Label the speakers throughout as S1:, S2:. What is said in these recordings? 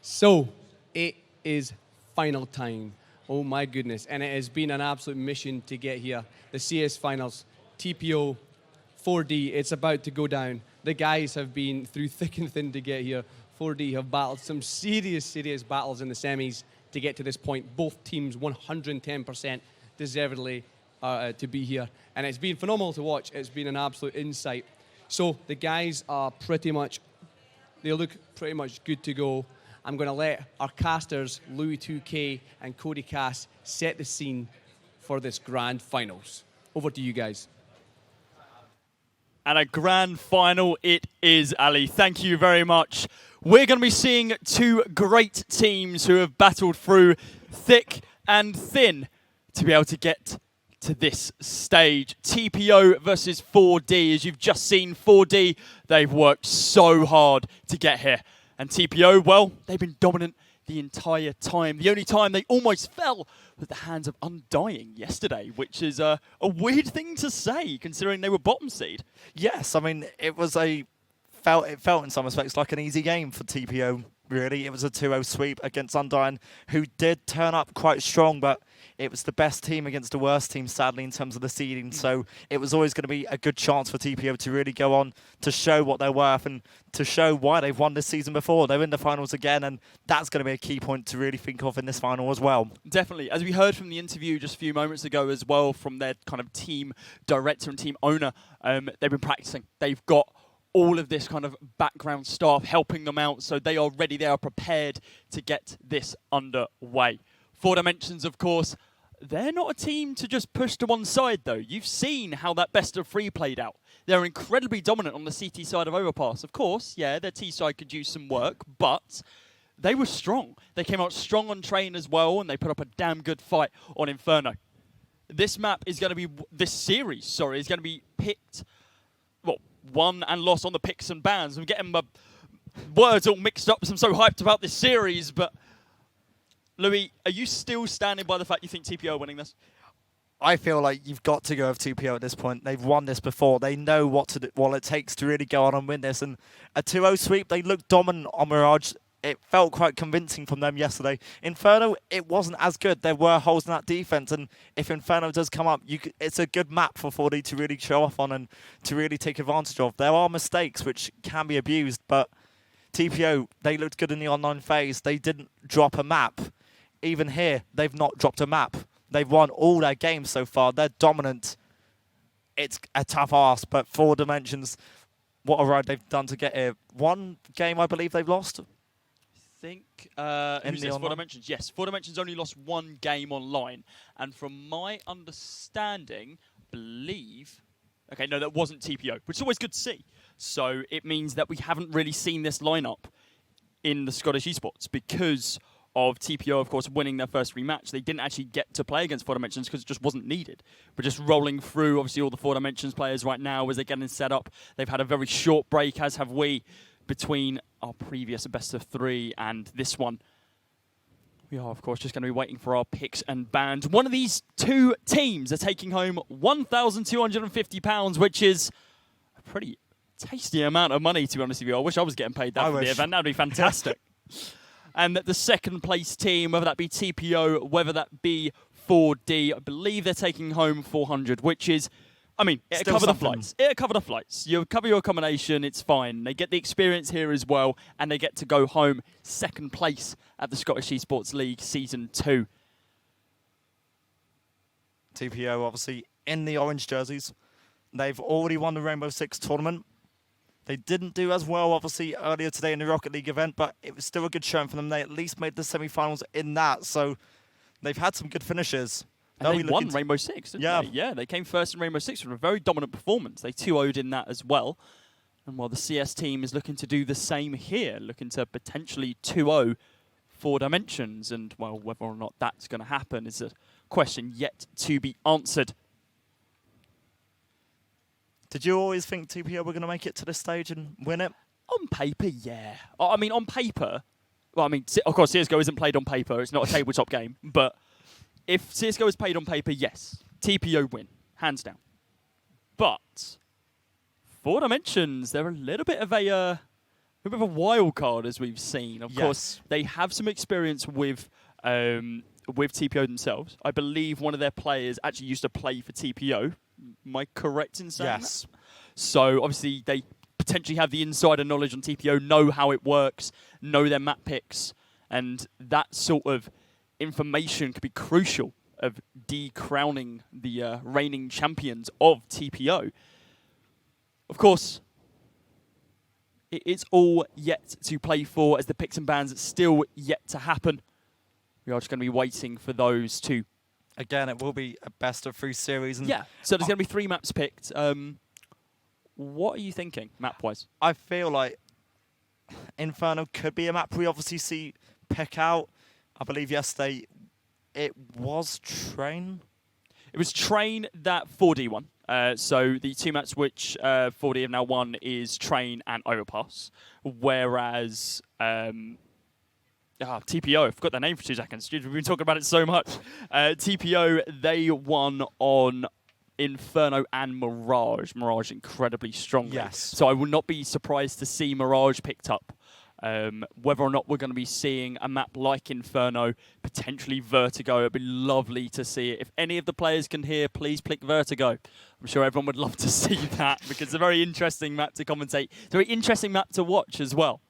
S1: So, it is final time. Oh my goodness. And it has been an absolute mission to get here. The CS Finals, TPO, 4D, it's about to go down. The guys have been through thick and thin to get here. 4D have battled some serious battles in the semis to get to this point. Both teams 110% deservedly to be here. And it's been phenomenal to watch. It's been an absolute insight. So the guys are they look pretty much good to go. I'm going to let our casters, Louis 2K and Cody Cass, set the scene for this grand finals. Over to you guys.
S2: And a grand final it is, Ali. Thank you very much. We're going to be seeing two great teams who have battled through thick and thin to be able to get to this stage. TPO versus 4D. As you've just seen, 4D, they've worked so hard to get here. And TPO, well, they've been dominant the entire time. The only time they almost fell was at the hands of Undying yesterday, which is a weird thing to say, considering they were bottom seed.
S3: Yes, I mean, it felt in some respects like an easy game for TPO, really. It was a 2-0 sweep against Undying, who did turn up quite strong, but it was the best team against the worst team, sadly, in terms of the seeding. So it was always going to be a good chance for TPO to really go on to show what they're worth and to show why they've won this season before. They're in the finals again, and that's going to be a key point to really think of in this final as well.
S2: Definitely. As we heard from the interview just a few moments ago as well from their kind of team director and team owner, they've been practicing. They've got all of this kind of background staff helping them out, so they are ready, they are prepared to get this underway. 4Dimensions, of course, they're not a team to just push to one side, though. You've seen how that best of three played out. They're incredibly dominant on the CT side of Overpass. Of course, yeah, their T side could use some work, but they were strong. They came out strong on train as well, and they put up a damn good fight on Inferno. This map is going to be, this series, sorry, is going to be picked, well, won and lost on the picks and bans. I'm getting my words all mixed up because I'm so hyped about this series, but Louis, are you still standing by the fact you think TPO are winning this?
S3: I feel like you've got to go with TPO at this point. They've won this before. They know what it takes to really go on and win this. And a 2-0 sweep, they looked dominant on Mirage. It felt quite convincing from them yesterday. Inferno, it wasn't as good. There were holes in that defense. And if Inferno does come up, it's a good map for 4D to really show off on and to really take advantage of. There are mistakes which can be abused, but TPO, they looked good in the online phase. They didn't drop a map. Even here, they've not dropped a map. They've won all their games so far. They're dominant. It's a tough ask, but 4Dimensions, what a ride they've done to get here. One game, I believe, they've lost.
S2: I think, who says 4Dimensions? Yes, 4Dimensions only lost one game online. And from my understanding, believe... Okay, no, that wasn't TPO, which is always good to see. So it means that we haven't really seen this lineup in the Scottish Esports because of TPO, of course, winning their first rematch. They didn't actually get to play against 4Dimensions because it just wasn't needed. We're just rolling through, obviously, all the 4Dimensions players right now as they're getting set up. They've had a very short break, as have we, between our previous best of three and this one. We are, of course, just going to be waiting for our picks and bans. One of these two teams are taking home £1,250, which is a pretty tasty amount of money, to be honest with you. I wish I was getting paid that for the event. That would be fantastic. And the second place team, whether that be TPO, whether that be 4D, I believe they're taking home 400, which is, I mean, it'll cover the flights. It'll cover the flights. You'll cover your accommodation, it's fine. They get the experience here as well, and they get to go home second place at the Scottish Esports League Season 2.
S3: TPO, obviously, in the orange jerseys. They've already won the Rainbow Six tournament. They didn't do as well, obviously, earlier today in the Rocket League event, but it was still a good showing for them. They at least made the semi-finals in that, so they've had some good finishes.
S2: And they won Rainbow Six, didn't they? Yeah, they came first in Rainbow Six with a very dominant performance. They 2-0'd in that as well. And while the CS team is looking to do the same here, looking to potentially 2-0 4Dimensions, and, well, whether or not that's going to happen is a question yet to be answered.
S3: Did you always think TPO were going to make it to this stage and win it?
S2: On paper, yeah. I mean, on paper, well, I mean, of course, CSGO isn't played on paper. It's not a tabletop game. But if CSGO is played on paper, yes, TPO win, hands down. But 4Dimensions, they're a little bit of a a bit of a wild card, as we've seen. Of course, they have some experience with TPO themselves. I believe one of their players actually used to play for TPO. Am I correct in saying that? So obviously they potentially have the insider knowledge on TPO, know how it works, know their map picks, and that sort of information could be crucial of decrowning the reigning champions of TPO. Of course, it's all yet to play for, as the picks and bans it's still yet to happen. We are just going to be waiting for those to...
S3: Again, it will be a best-of-3 series. And
S2: yeah, so there's going to be 3 maps picked. What are you thinking, map-wise?
S3: I feel like Inferno could be a map we obviously see pick out. I believe yesterday it was Train.
S2: It was Train that 4D won. So the 2 maps which 4D have now won is Train and Overpass. Whereas TPO, I forgot their name for 2 seconds. We've been talking about it so much. TPO, they won on Inferno and Mirage. Mirage incredibly strongly.
S3: Yes.
S2: So I would not be surprised to see Mirage picked up. Whether or not we're going to be seeing a map like Inferno, potentially Vertigo, it'd be lovely to see it. If any of the players can hear, please click Vertigo. I'm sure everyone would love to see that because it's a very interesting map to commentate. It's a very interesting map to watch as well.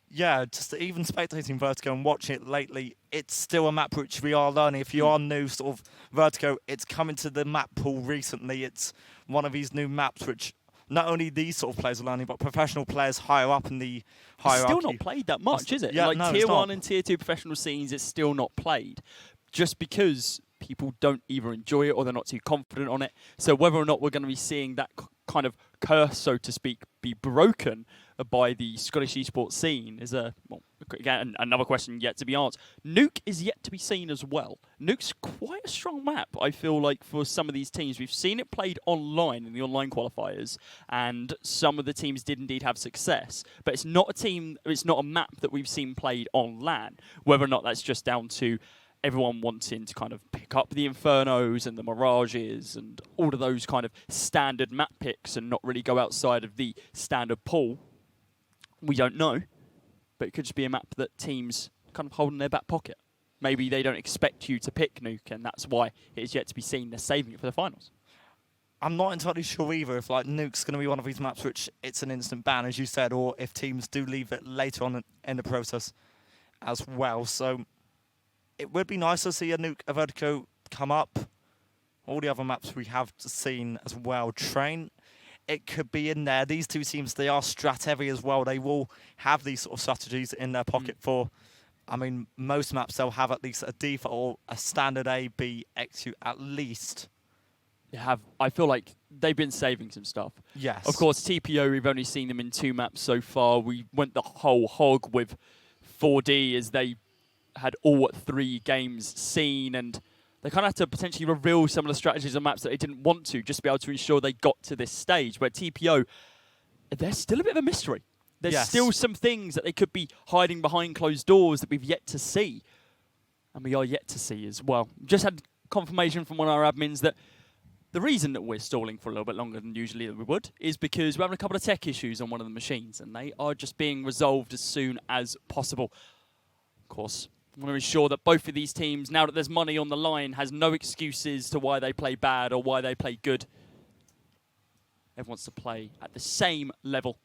S3: Yeah, just even spectating Vertigo and watching it lately, it's still a map which we are learning. If you are new, sort of Vertigo, it's coming to the map pool recently. It's one of these new maps which not only these sort of players are learning, but professional players higher up in the hierarchy.
S2: It's still not played that much, is it?
S3: Yeah,
S2: like
S3: no,
S2: tier 1 and tier 2 professional scenes, it's still not played. Just because people don't either enjoy it or they're not too confident on it. So whether or not we're going to be seeing that kind of curse, so to speak, be broken by the Scottish esports scene is again, another question yet to be answered. Nuke is yet to be seen as well. Nuke's quite a strong map, I feel like, for some of these teams. We've seen it played online in the online qualifiers, and some of the teams did indeed have success. But it's not a map that we've seen played on LAN. Whether or not that's just down to everyone wanting to kind of pick up the Infernos and the Mirages and all of those kind of standard map picks and not really go outside of the standard pool. We don't know, but it could just be a map that teams kind of hold in their back pocket. Maybe they don't expect you to pick Nuke, and that's why it is yet to be seen they're saving it for the finals.
S3: I'm not entirely sure either if Nuke's going to be one of these maps which it's an instant ban, as you said, or if teams do leave it later on in the process as well. So it would be nice to see a Vertigo come up. All the other maps we have seen as well. Train, it could be in there. These 2 teams, they are strat heavy as well. They will have these sort of strategies in their pocket for, I mean, most maps they'll have at least a default or a standard A, B, X2 at least.
S2: I feel like they've been saving some stuff.
S3: Yes.
S2: Of course, TPO, we've only seen them in 2 maps so far. We went the whole hog with 4D as they had all 3 games seen, and they kind of had to potentially reveal some of the strategies and maps that they didn't want to, just to be able to ensure they got to this stage. Where TPO, they're still a bit of a mystery. There's still some things that they could be hiding behind closed doors that we've yet to see. And we are yet to see as well. Just had confirmation from one of our admins that the reason that we're stalling for a little bit longer than usually we would is because we're having a couple of tech issues on one of the machines, and they are just being resolved as soon as possible. Of course, I want to ensure that both of these teams, now that there's money on the line, has no excuses to why they play bad or why they play good. Everyone wants to play at the same level.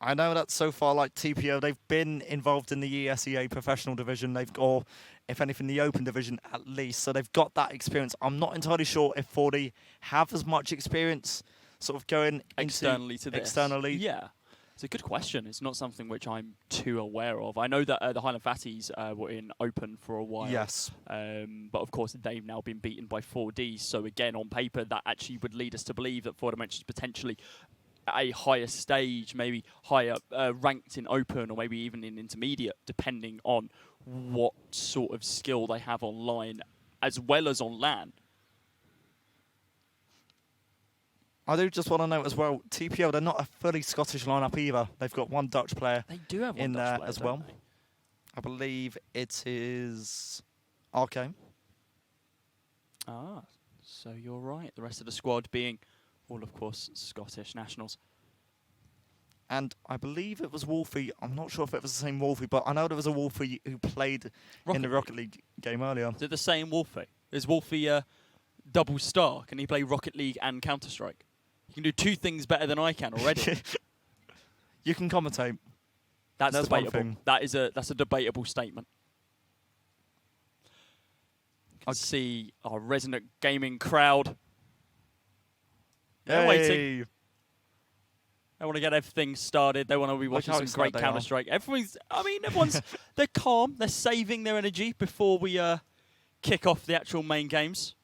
S3: I know that so far, TPO, they've been involved in the ESEA professional division. Or if anything, the open division at least. So they've got that experience. I'm not entirely sure if 4D have as much experience sort of going
S2: externally to this.
S3: Externally.
S2: Yeah. It's a good question. It's not something which I'm too aware of. I know that the Highland Fatties were in open for a while.
S3: Yes.
S2: But of course, they've now been beaten by 4D. So again, on paper, that actually would lead us to believe that 4 Dimensions potentially a higher stage, maybe higher ranked in open or maybe even in intermediate, depending on what sort of skill they have online as well as on LAN.
S3: I do just want to note as well, TPO, they're not a fully Scottish lineup either. They've got one Dutch player
S2: they do have one
S3: in
S2: Dutch
S3: there
S2: player,
S3: as well.
S2: they?
S3: I believe it is Arcane.
S2: Ah, so you're right. The rest of the squad being all, of course, Scottish nationals.
S3: And I believe it was Wolfie. I'm not sure if it was the same Wolfie, but I know there was a Wolfie who played in the Rocket League game earlier.
S2: Is it the same Wolfie? Is Wolfie a double star? Can he play Rocket League and Counter-Strike? He can do 2 things better than I can already.
S3: You can commentate.
S2: That's
S3: debatable.
S2: That's a debatable statement. You can see our Resonant Gaming crowd. They're waiting. They want to get everything started. They want to be watching some great Counter-Strike. Everyone's they're calm. They're saving their energy before we kick off the actual main games.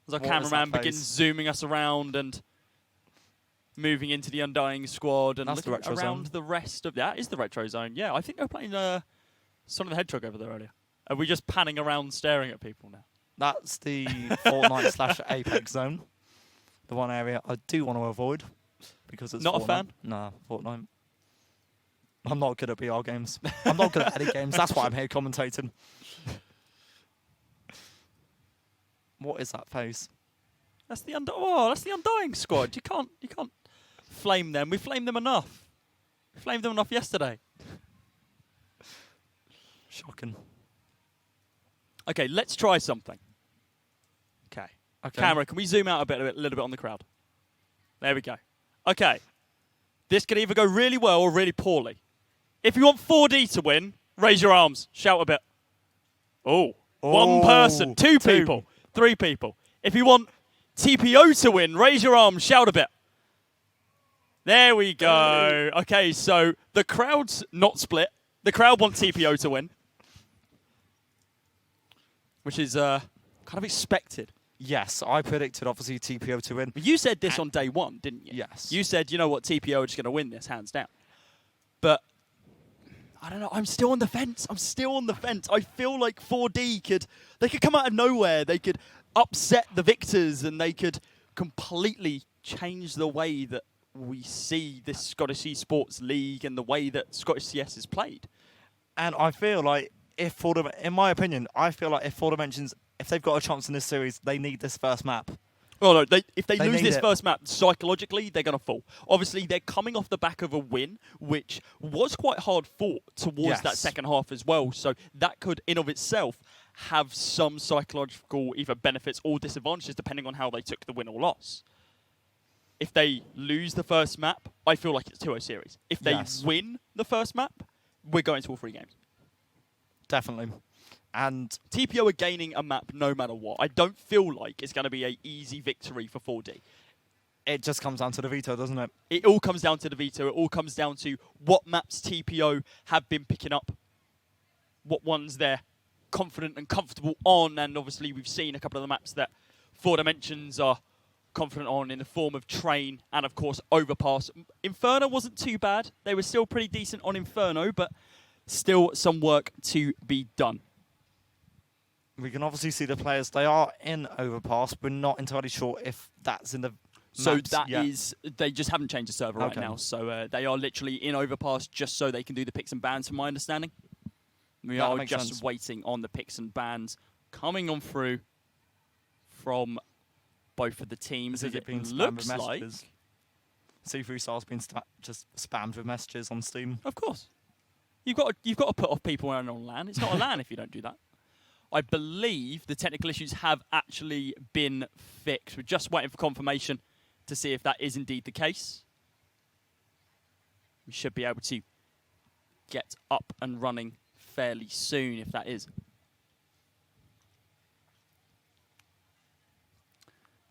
S2: As our cameraman begins zooming us around and moving into the Undying squad and looking around the rest of that is the retro zone. Yeah, I think they were playing Son of the Hedgehog over there earlier. Are we just panning around staring at people now?
S3: That's the Fortnite/Apex zone. The one area I do want to avoid because it's
S2: not
S3: Fortnite.
S2: A fan?
S3: Nah, Fortnite. I'm not good at BR games. I'm not good at any games. That's why I'm here commentating. What is that face?
S2: That's the Undying squad. You can't flame them. We flamed them enough. We flamed them enough yesterday.
S3: Shocking.
S2: Okay, let's try something. Okay. Camera, can we zoom out a little bit on the crowd? There we go. Okay. This could either go really well or really poorly. If you want 4D to win, raise your arms. Shout a bit. Oh. One person. Two people. 3 people. If you want TPO to win, raise your arms. Shout a bit. There we go. Okay, so the crowd's not split. The crowd want TPO to win. Which is kind of expected.
S3: Yes, I predicted, obviously, TPO to win.
S2: But you said this on day 1, didn't you?
S3: Yes.
S2: You said, you know what, TPO are just going to win this, hands down. But, I don't know, I'm still on the fence. I feel like 4D could come out of nowhere. They could upset the victors and they could completely change the way that we see this Scottish Esports League and the way that Scottish CS is played.
S3: And I feel like in my opinion, I feel like if 4 Dimensions, if they've got a chance in this series, they need this first map.
S2: Oh no! If they lose this first map, psychologically they're going to fall. Obviously, they're coming off the back of a win, which was quite hard fought towards that second half as well. So that could, in of itself, have some psychological either benefits or disadvantages depending on how they took the win or loss. If they lose the first map, I feel like it's a 2-0 series. If they win the first map, we're going to all 3 games.
S3: Definitely. And
S2: TPO are gaining a map no matter what. I don't feel like it's going to be an easy victory for 4D.
S3: It just comes down to the veto, doesn't it?
S2: It all comes down to the veto. It all comes down to what maps TPO have been picking up, what ones they're confident and comfortable on, and obviously we've seen a couple of the maps that 4 Dimensions are confident on in the form of Train and, of course, Overpass. Inferno wasn't too bad. They were still pretty decent on Inferno, but still some work to be done.
S3: We can obviously see the players. They are in Overpass. We're not entirely sure if that's in the
S2: So that is, they just haven't changed the server right now. So they are literally in Overpass just so they can do the picks and bans, from my understanding. We are just waiting on the picks and bans coming on through from both of the teams.
S3: Is it being spammed with messages? C3 Star's been just spammed with messages on Steam.
S2: Of course. You've got to put off people when on LAN. It's not a LAN if you don't do that. I believe the technical issues have actually been fixed. We're just waiting for confirmation to see if that is indeed the case. We should be able to get up and running fairly soon if that is.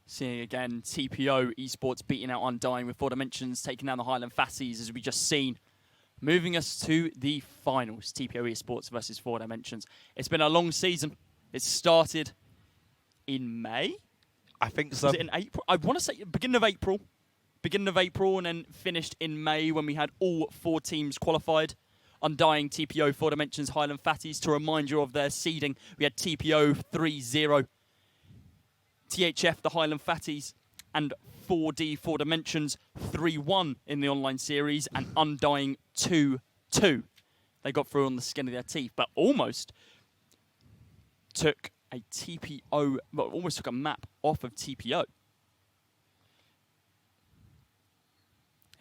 S2: Seeing again TPO Esports beating out Undying with 4 Dimensions, taking down the Highland Fatties as we just seen. Moving us to the finals, TPO Esports versus 4 Dimensions. It's been a long season. It started in May.
S3: I think so.
S2: Was it in April? I want to say beginning of April. Beginning of April and then finished in May when we had all 4 teams qualified. Undying, TPO, 4 Dimensions, Highland Fatties. To remind you of their seeding, we had TPO 3-0. THF, the Highland Fatties, and 4D, 4 Dimensions, 3-1 in the online series, and Undying 2-2. They got through on the skin of their teeth, but almost took a TPO, well, almost took a map off of TPO.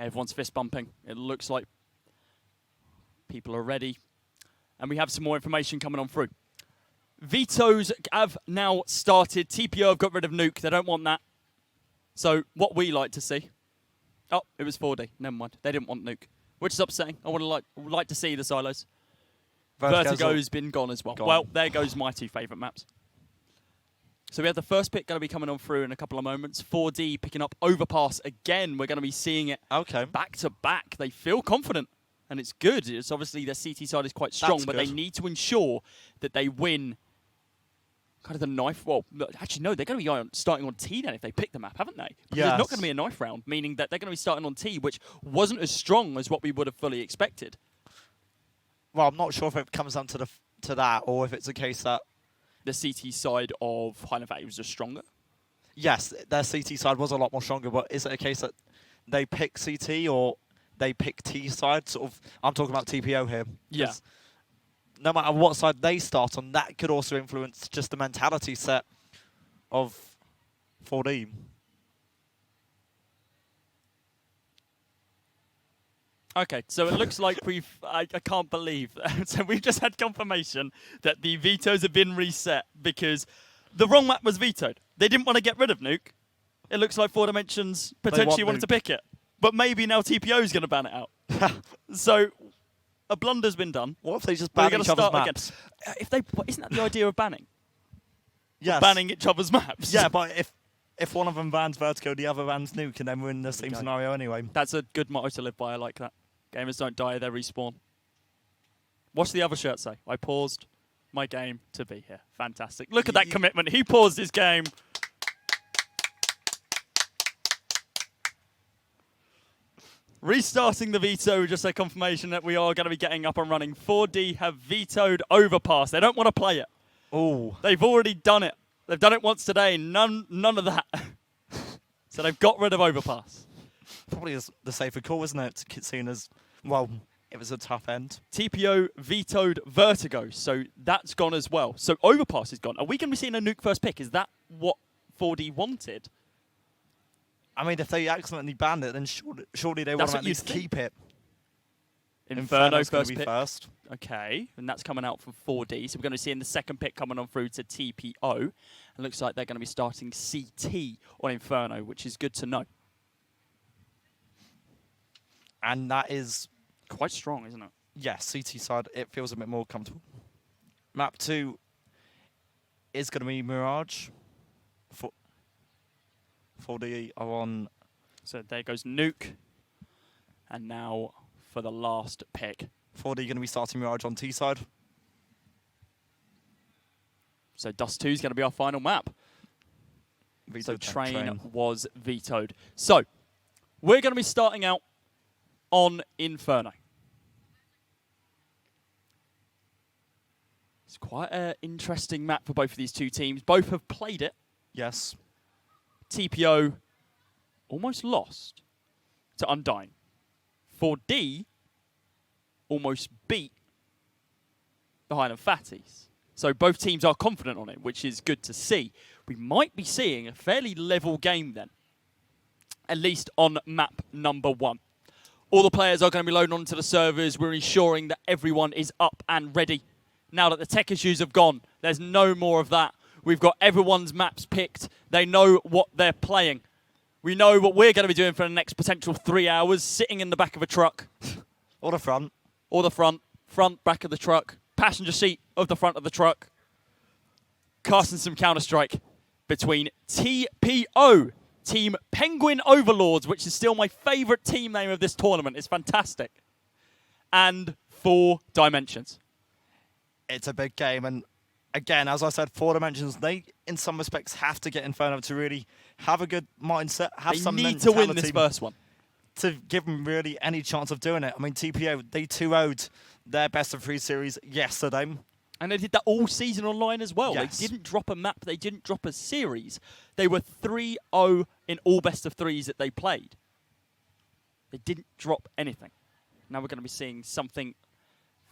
S2: Everyone's fist bumping. It looks like people are ready. And we have some more information coming on through. Vetoes have now started. TPO have got rid of Nuke. They don't want that. So what we like to see... Oh, it was 4D. Never mind. They didn't want Nuke, which is upsetting. I would like to see the silos. Vertigo's been gone as well. Well, there goes my two favourite maps. So we have the first pick going to be coming on through in a couple of moments. 4D picking up Overpass again. We're going to be seeing it back to back. They feel confident, and it's good. It's obviously their CT side is quite strong, but they need to ensure that they win kind of the knife. Well, actually, no, they're going to be starting on T then if they pick the map, haven't they? Because there's not going to be a knife round, meaning that they're going to be starting on T, which wasn't as strong as what we would have fully expected.
S3: Well, I'm not sure if it comes down to that or if it's a case that
S2: the CT side of Highland Valley was just stronger.
S3: Yes, their CT side was a lot more stronger, but is it a case that they pick CT or they pick T side? Sort of, I'm talking about TPO here.
S2: Yeah.
S3: No matter what side they start on, that could also influence just the mentality set of 4D.
S2: Okay, so it looks like I can't believe so we've just had confirmation that the vetoes have been reset because the wrong map was vetoed. They didn't want to get rid of Nuke. It looks like 4 Dimensions potentially wanted to pick it. But maybe now TPO is going to ban it out. So a blunder's been done.
S3: What if they just ban each other's maps?
S2: Isn't that the idea of banning?
S3: Yes.
S2: Banning each other's maps?
S3: Yeah, but if one of them bans Vertigo, the other bans Nuke, and then we're in the same scenario anyway.
S2: That's a good motto to live by. I like that. Gamers don't die, they respawn. What's the other shirt say? I paused my game to be here. Fantastic. Look at that commitment. He paused his game. Restarting the veto, just a confirmation that we are going to be getting up and running. 4D have vetoed Overpass. They don't want to play it.
S3: Oh.
S2: They've already done it. They've done it once today. None of that. So they've got rid of Overpass.
S3: Probably is the safer call, isn't it? Seeing as, well, it was a tough end.
S2: TPO vetoed Vertigo, so that's gone as well. So Overpass is gone. Are we going to be seeing a Nuke first pick? Is that what 4D wanted?
S3: I mean, if they accidentally banned it, then surely they want to at least keep it.
S2: Inferno first pick.
S3: First.
S2: Okay, and that's coming out from 4D. So we're going to be seeing the second pick coming on through to TPO. It looks like they're going to be starting CT on Inferno, which is good to know.
S3: And that is
S2: quite strong, isn't it?
S3: Yes, CT side, it feels a bit more comfortable. Map 2 is going to be Mirage. 4D are on.
S2: So there goes Nuke. And now for the last pick.
S3: 4D going to be starting Mirage on T side.
S2: So Dust 2 is going to be our final map.
S3: Vetoed
S2: Train was vetoed. So we're going to be starting out on Inferno. It's quite an interesting map for both of these two teams. Both have played it.
S3: Yes.
S2: TPO almost lost to Undying. 4D almost beat the Highland Fatties. So both teams are confident on it, which is good to see. We might be seeing a fairly level game then, at least on map number 1. All the players are going to be loading onto the servers. We're ensuring that everyone is up and ready. Now that the tech issues have gone, there's no more of that. We've got everyone's maps picked. They know what they're playing. We know what we're going to be doing for the next potential 3 hours, sitting in the back of a truck.
S3: Or the front.
S2: Or the front. Front, back of the truck. Passenger seat of the front of the truck. Casting some Counter-Strike between TPO, Team Penguin Overlords, which is still my favourite team name of this tournament. It's fantastic. And 4 Dimensions.
S3: It's a big game, and again, as I said, 4 Dimensions, they, in some respects, have to get Inferno to really have a good mindset, have some mentality.
S2: They need to win this first one.
S3: To give them really any chance of doing it. I mean, TPO, they 2-0'd their best of 3 series yesterday.
S2: And they did that all season online as well.
S3: Yes.
S2: They didn't drop a map. They didn't drop a series. They were 3-0 in all best of 3s that they played. They didn't drop anything. Now we're going to be seeing something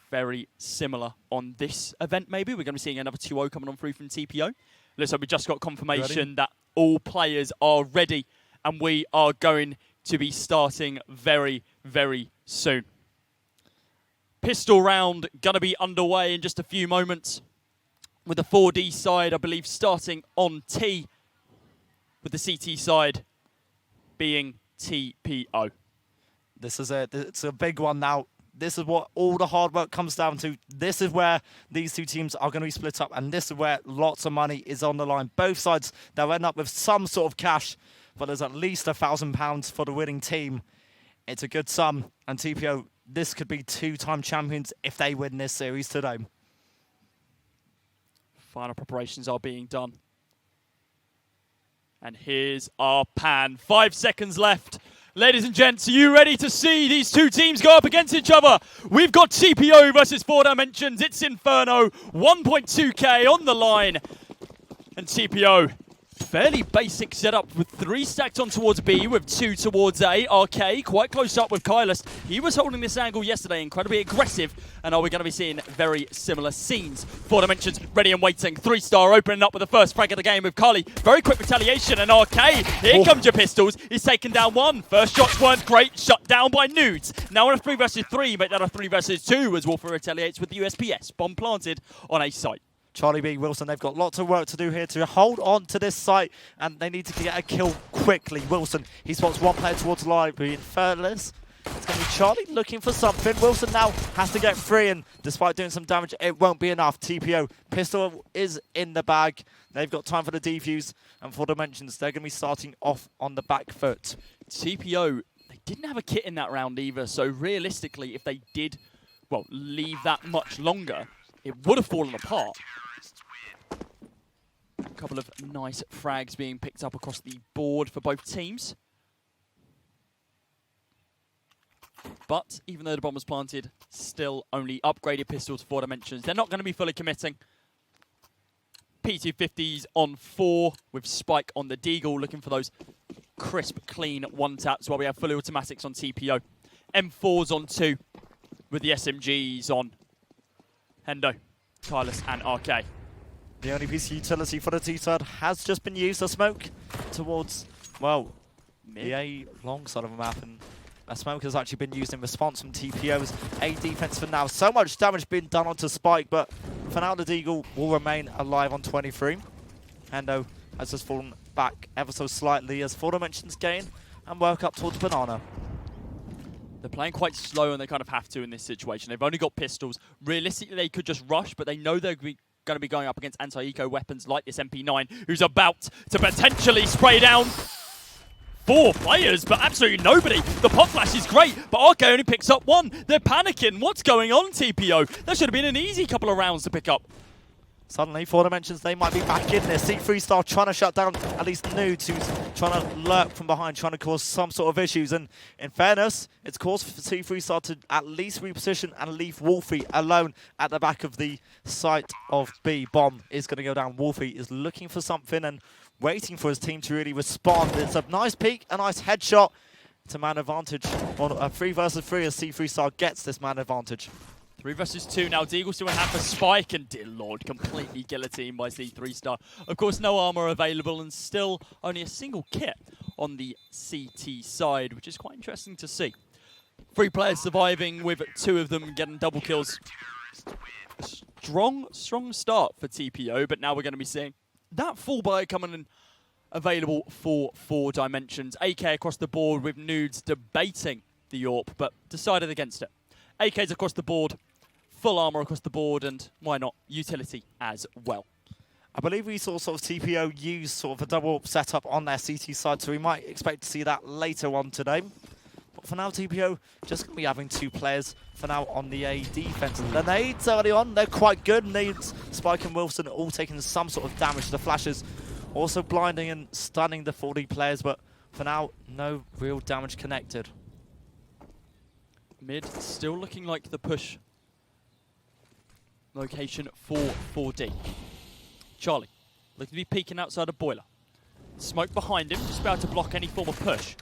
S2: very similar on this event, maybe. We're going to be seeing another 2-0 coming on through from TPO. Looks like we just got confirmation that all players are ready and we are going to be starting very, very soon. Pistol round going to be underway in just a few moments, with the 4D side, I believe, starting on T, with the CT side being TPO.
S3: This is it's a big one now. This is what all the hard work comes down to. This is where these two teams are going to be split up, and this is where lots of money is on the line. Both sides, they'll end up with some sort of cash, but there's at least £1,000 for the winning team. It's a good sum, and TPO, this could be two-time champions if they win this series today.
S2: Final preparations are being done. And here's our pan. 5 seconds left. Ladies and gents, are you ready to see these two teams go up against each other? We've got TPO versus 4 Dimensions. It's Inferno. 1.2k on the line. And TPO, fairly basic setup with 3 stacked on towards B with 2 towards A. RK quite close up with Kylus. He was holding this angle yesterday, incredibly aggressive. And are we going to be seeing very similar scenes? 4 Dimensions ready and waiting. 3-star opening up with the first frag of the game with Carly. Very quick retaliation, and RK, here comes your pistols. He's taken down 1. First shots weren't great, shut down by Nudes. Now on a 3 versus 3, make that a 3 versus 2 as Wolfer retaliates with the USPS. Bomb planted on A site.
S3: Charlie B, Wilson, they've got lots of work to do here to hold on to this site, and they need to get a kill quickly. Wilson, he spots 1 player towards the library. Infernalist, it's going to be Charlie looking for something. Wilson now has to get free, and despite doing some damage, it won't be enough. TPO, pistol is in the bag. They've got time for the defuse, and 4 Dimensions, they're going to be starting off on the back foot.
S2: TPO, they didn't have a kit in that round either, so realistically, if they did, well, leave that much longer, it would have fallen apart. A couple of nice frags being picked up across the board for both teams. But even though the bomb was planted, still only upgraded pistol to 4 Dimensions. They're not going to be fully committing. P250s on 4 with Spike on the Deagle, looking for those crisp, clean 1-taps while we have fully automatics on TPO. M4s on 2 with the SMGs on Hendo, Kylus and RK.
S3: The only piece of utility for the T-side has just been used. A smoke towards, well, the A long side of the map, and a smoke has actually been used in response from TPO's A defense for now. So much damage being done onto Spike, but for now the Deagle will remain alive on 23. Hendo has just fallen back ever so slightly as 4 Dimensions gain and work up towards Banana.
S2: They're playing quite slow, and they kind of have to in this situation. They've only got pistols. Realistically, they could just rush, but they know they're going to be going up against anti-eco weapons like this MP9, who's about to potentially spray down 4 players, but absolutely nobody. The pop flash is great, but RK only picks up 1. They're panicking. What's going on, TPO? That should have been an easy couple of rounds to pick up.
S3: Suddenly, 4 Dimensions, they might be back in there. C3-star trying to shut down at least Nudes, who's trying to lurk from behind, trying to cause some sort of issues. And in fairness, it's caused for C3-star to at least reposition and leave Wolfie alone at the back of the site of B. Bomb is going to go down. Wolfie is looking for something and waiting for his team to really respond. It's a nice peek, a nice headshot to man advantage. On a 3 versus 3 as C3-star gets this man advantage.
S2: 3 versus 2 now. Deagle still in hand for Spike, and dear lord, completely guillotined by C3-star. Of course, no armor available, and still only a single kit on the CT side, which is quite interesting to see. 3 players surviving, with 2 of them getting double kills. A strong start for TPO, but now we're going to be seeing that full buy coming in available for 4 Dimensions. AK across the board with Nudes debating the AWP, but decided against it. AKs across the board, full armor across the board, and why not, utility as well.
S3: I believe we saw sort of TPO use sort of a double setup on their CT side, so we might expect to see that later on today. But for now, TPO just going to be having 2 players for now on the A defense. The nades early on, they're quite good. Nades, Spike and Wilson all taking some sort of damage. The flashes also blinding and stunning the 4D players, but for now, no real damage connected.
S2: Mid still looking like the push location for 4D. Charlie looking to be peeking outside a boiler. Smoke behind him, just about to block any form of push.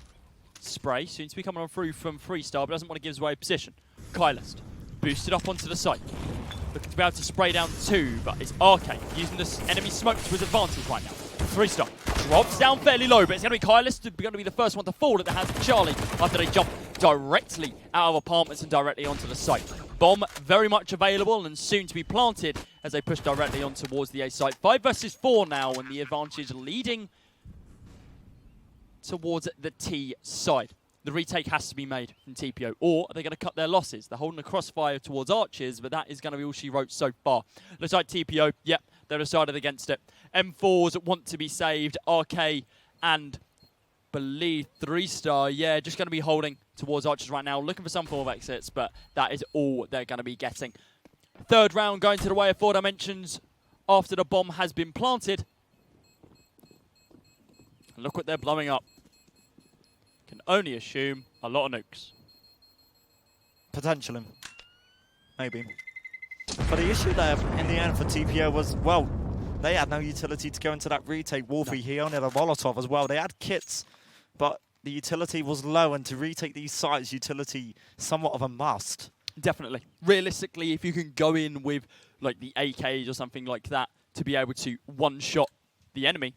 S2: Spray seems to be coming on through from 3-star, but doesn't want to give his away position. Kylus boosted up onto the site. Looking to be able to spray down 2, but it's RK using this enemy smoke to his advantage right now. 3-star drops down fairly low, but it's going to be Kylus going to be the first one to fall at the hands of Charlie after they jump directly out of apartments and directly onto the site. Bomb very much available and soon to be planted as they push directly on towards the A site. 5 versus 4 now, and the advantage leading towards the T side. The retake has to be made from TPO, or are they going to cut their losses? They're holding a crossfire towards Archers, but that is going to be all she wrote so far. Looks like TPO, yep, they're decided against it. M4s want to be saved. RK and believe 3-star, yeah, just going to be holding towards Archers right now, looking for some form of exits, but that is all they're going to be getting. Third round going to the way of 4 Dimensions after the bomb has been planted. And look what they're blowing up. Can only assume a lot of nukes.
S3: Potentially. Maybe. But the issue there in the end for TPO was, well, they had no utility to go into that retake. Wolfie, he only had a Molotov as well. They had kits, but the utility was low, and to retake these sites, utility somewhat of a must.
S2: Definitely. Realistically, if you can go in with like the AKs or something like that to be able to one-shot the enemy,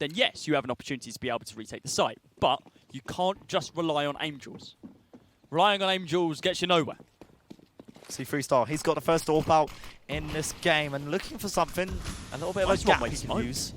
S2: then yes, you have an opportunity to be able to retake the site. But you can't just rely on Angels. Relying on Angels gets you nowhere.
S3: See, 3-star, he's got the first AWP out in this game and looking for something, a little bit of a gap he can use.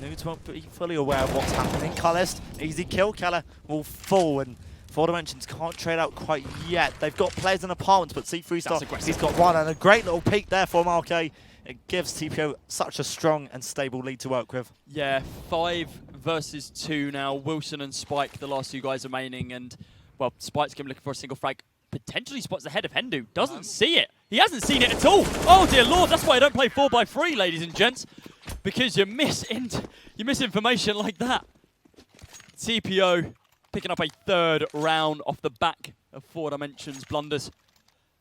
S3: Nudes won't be fully aware of what's happening. Kylus, easy kill. Keller will fall, and 4 Dimensions can't trade out quite yet. They've got players in apartments, but see, 3-star, he's got one, and a great little peek there from RK. It gives TPO such a strong and stable lead to work with.
S2: Yeah, 5 versus 2 now. Wilson and Spike, the last 2 guys remaining, and, well, Spike's going to be looking for a single frag. Potentially spots the head of Hendu. Doesn't see it. He hasn't seen it at all. Oh, dear Lord, that's why I don't play 4x3, ladies and gents, because you miss information like that. TPO picking up a 3rd round off the back of 4 Dimensions blunders.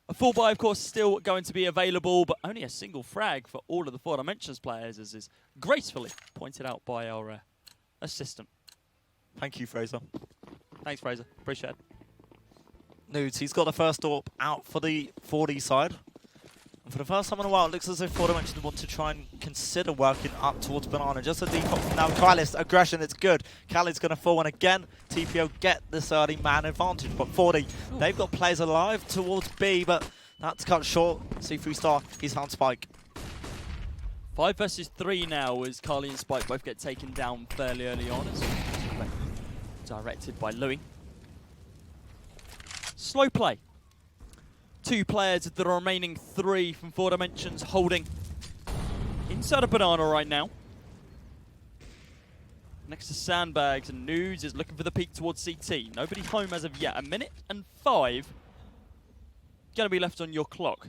S2: A full buy, of course, still going to be available, but only a single frag for all of the 4 Dimensions players, as is gracefully pointed out by our assistant.
S3: Thank you, Fraser.
S2: Thanks, Fraser. Appreciate it.
S3: Nudes, he's got the first AWP out for the 4D side. And for the first time in a while, it looks as if 4 Dimensions want to try and consider working up towards Banana. Just a default from now. Kylus, aggression, it's good. Khalid's going to fall, and again, TPO get this early man advantage. But 4D, they've got players alive towards B, but that's cut short. See, 3-star, he's found Spike.
S2: 5 versus 3 now as Carly and Spike both get taken down fairly early on. As directed by Louis. Slow play. 2 players of the remaining 3 from 4 Dimensions holding inside a banana right now. Next to Sandbags, and Nudes is looking for the peak towards CT. Nobody home as of yet. 1 minute and 5 going to be left on your clock.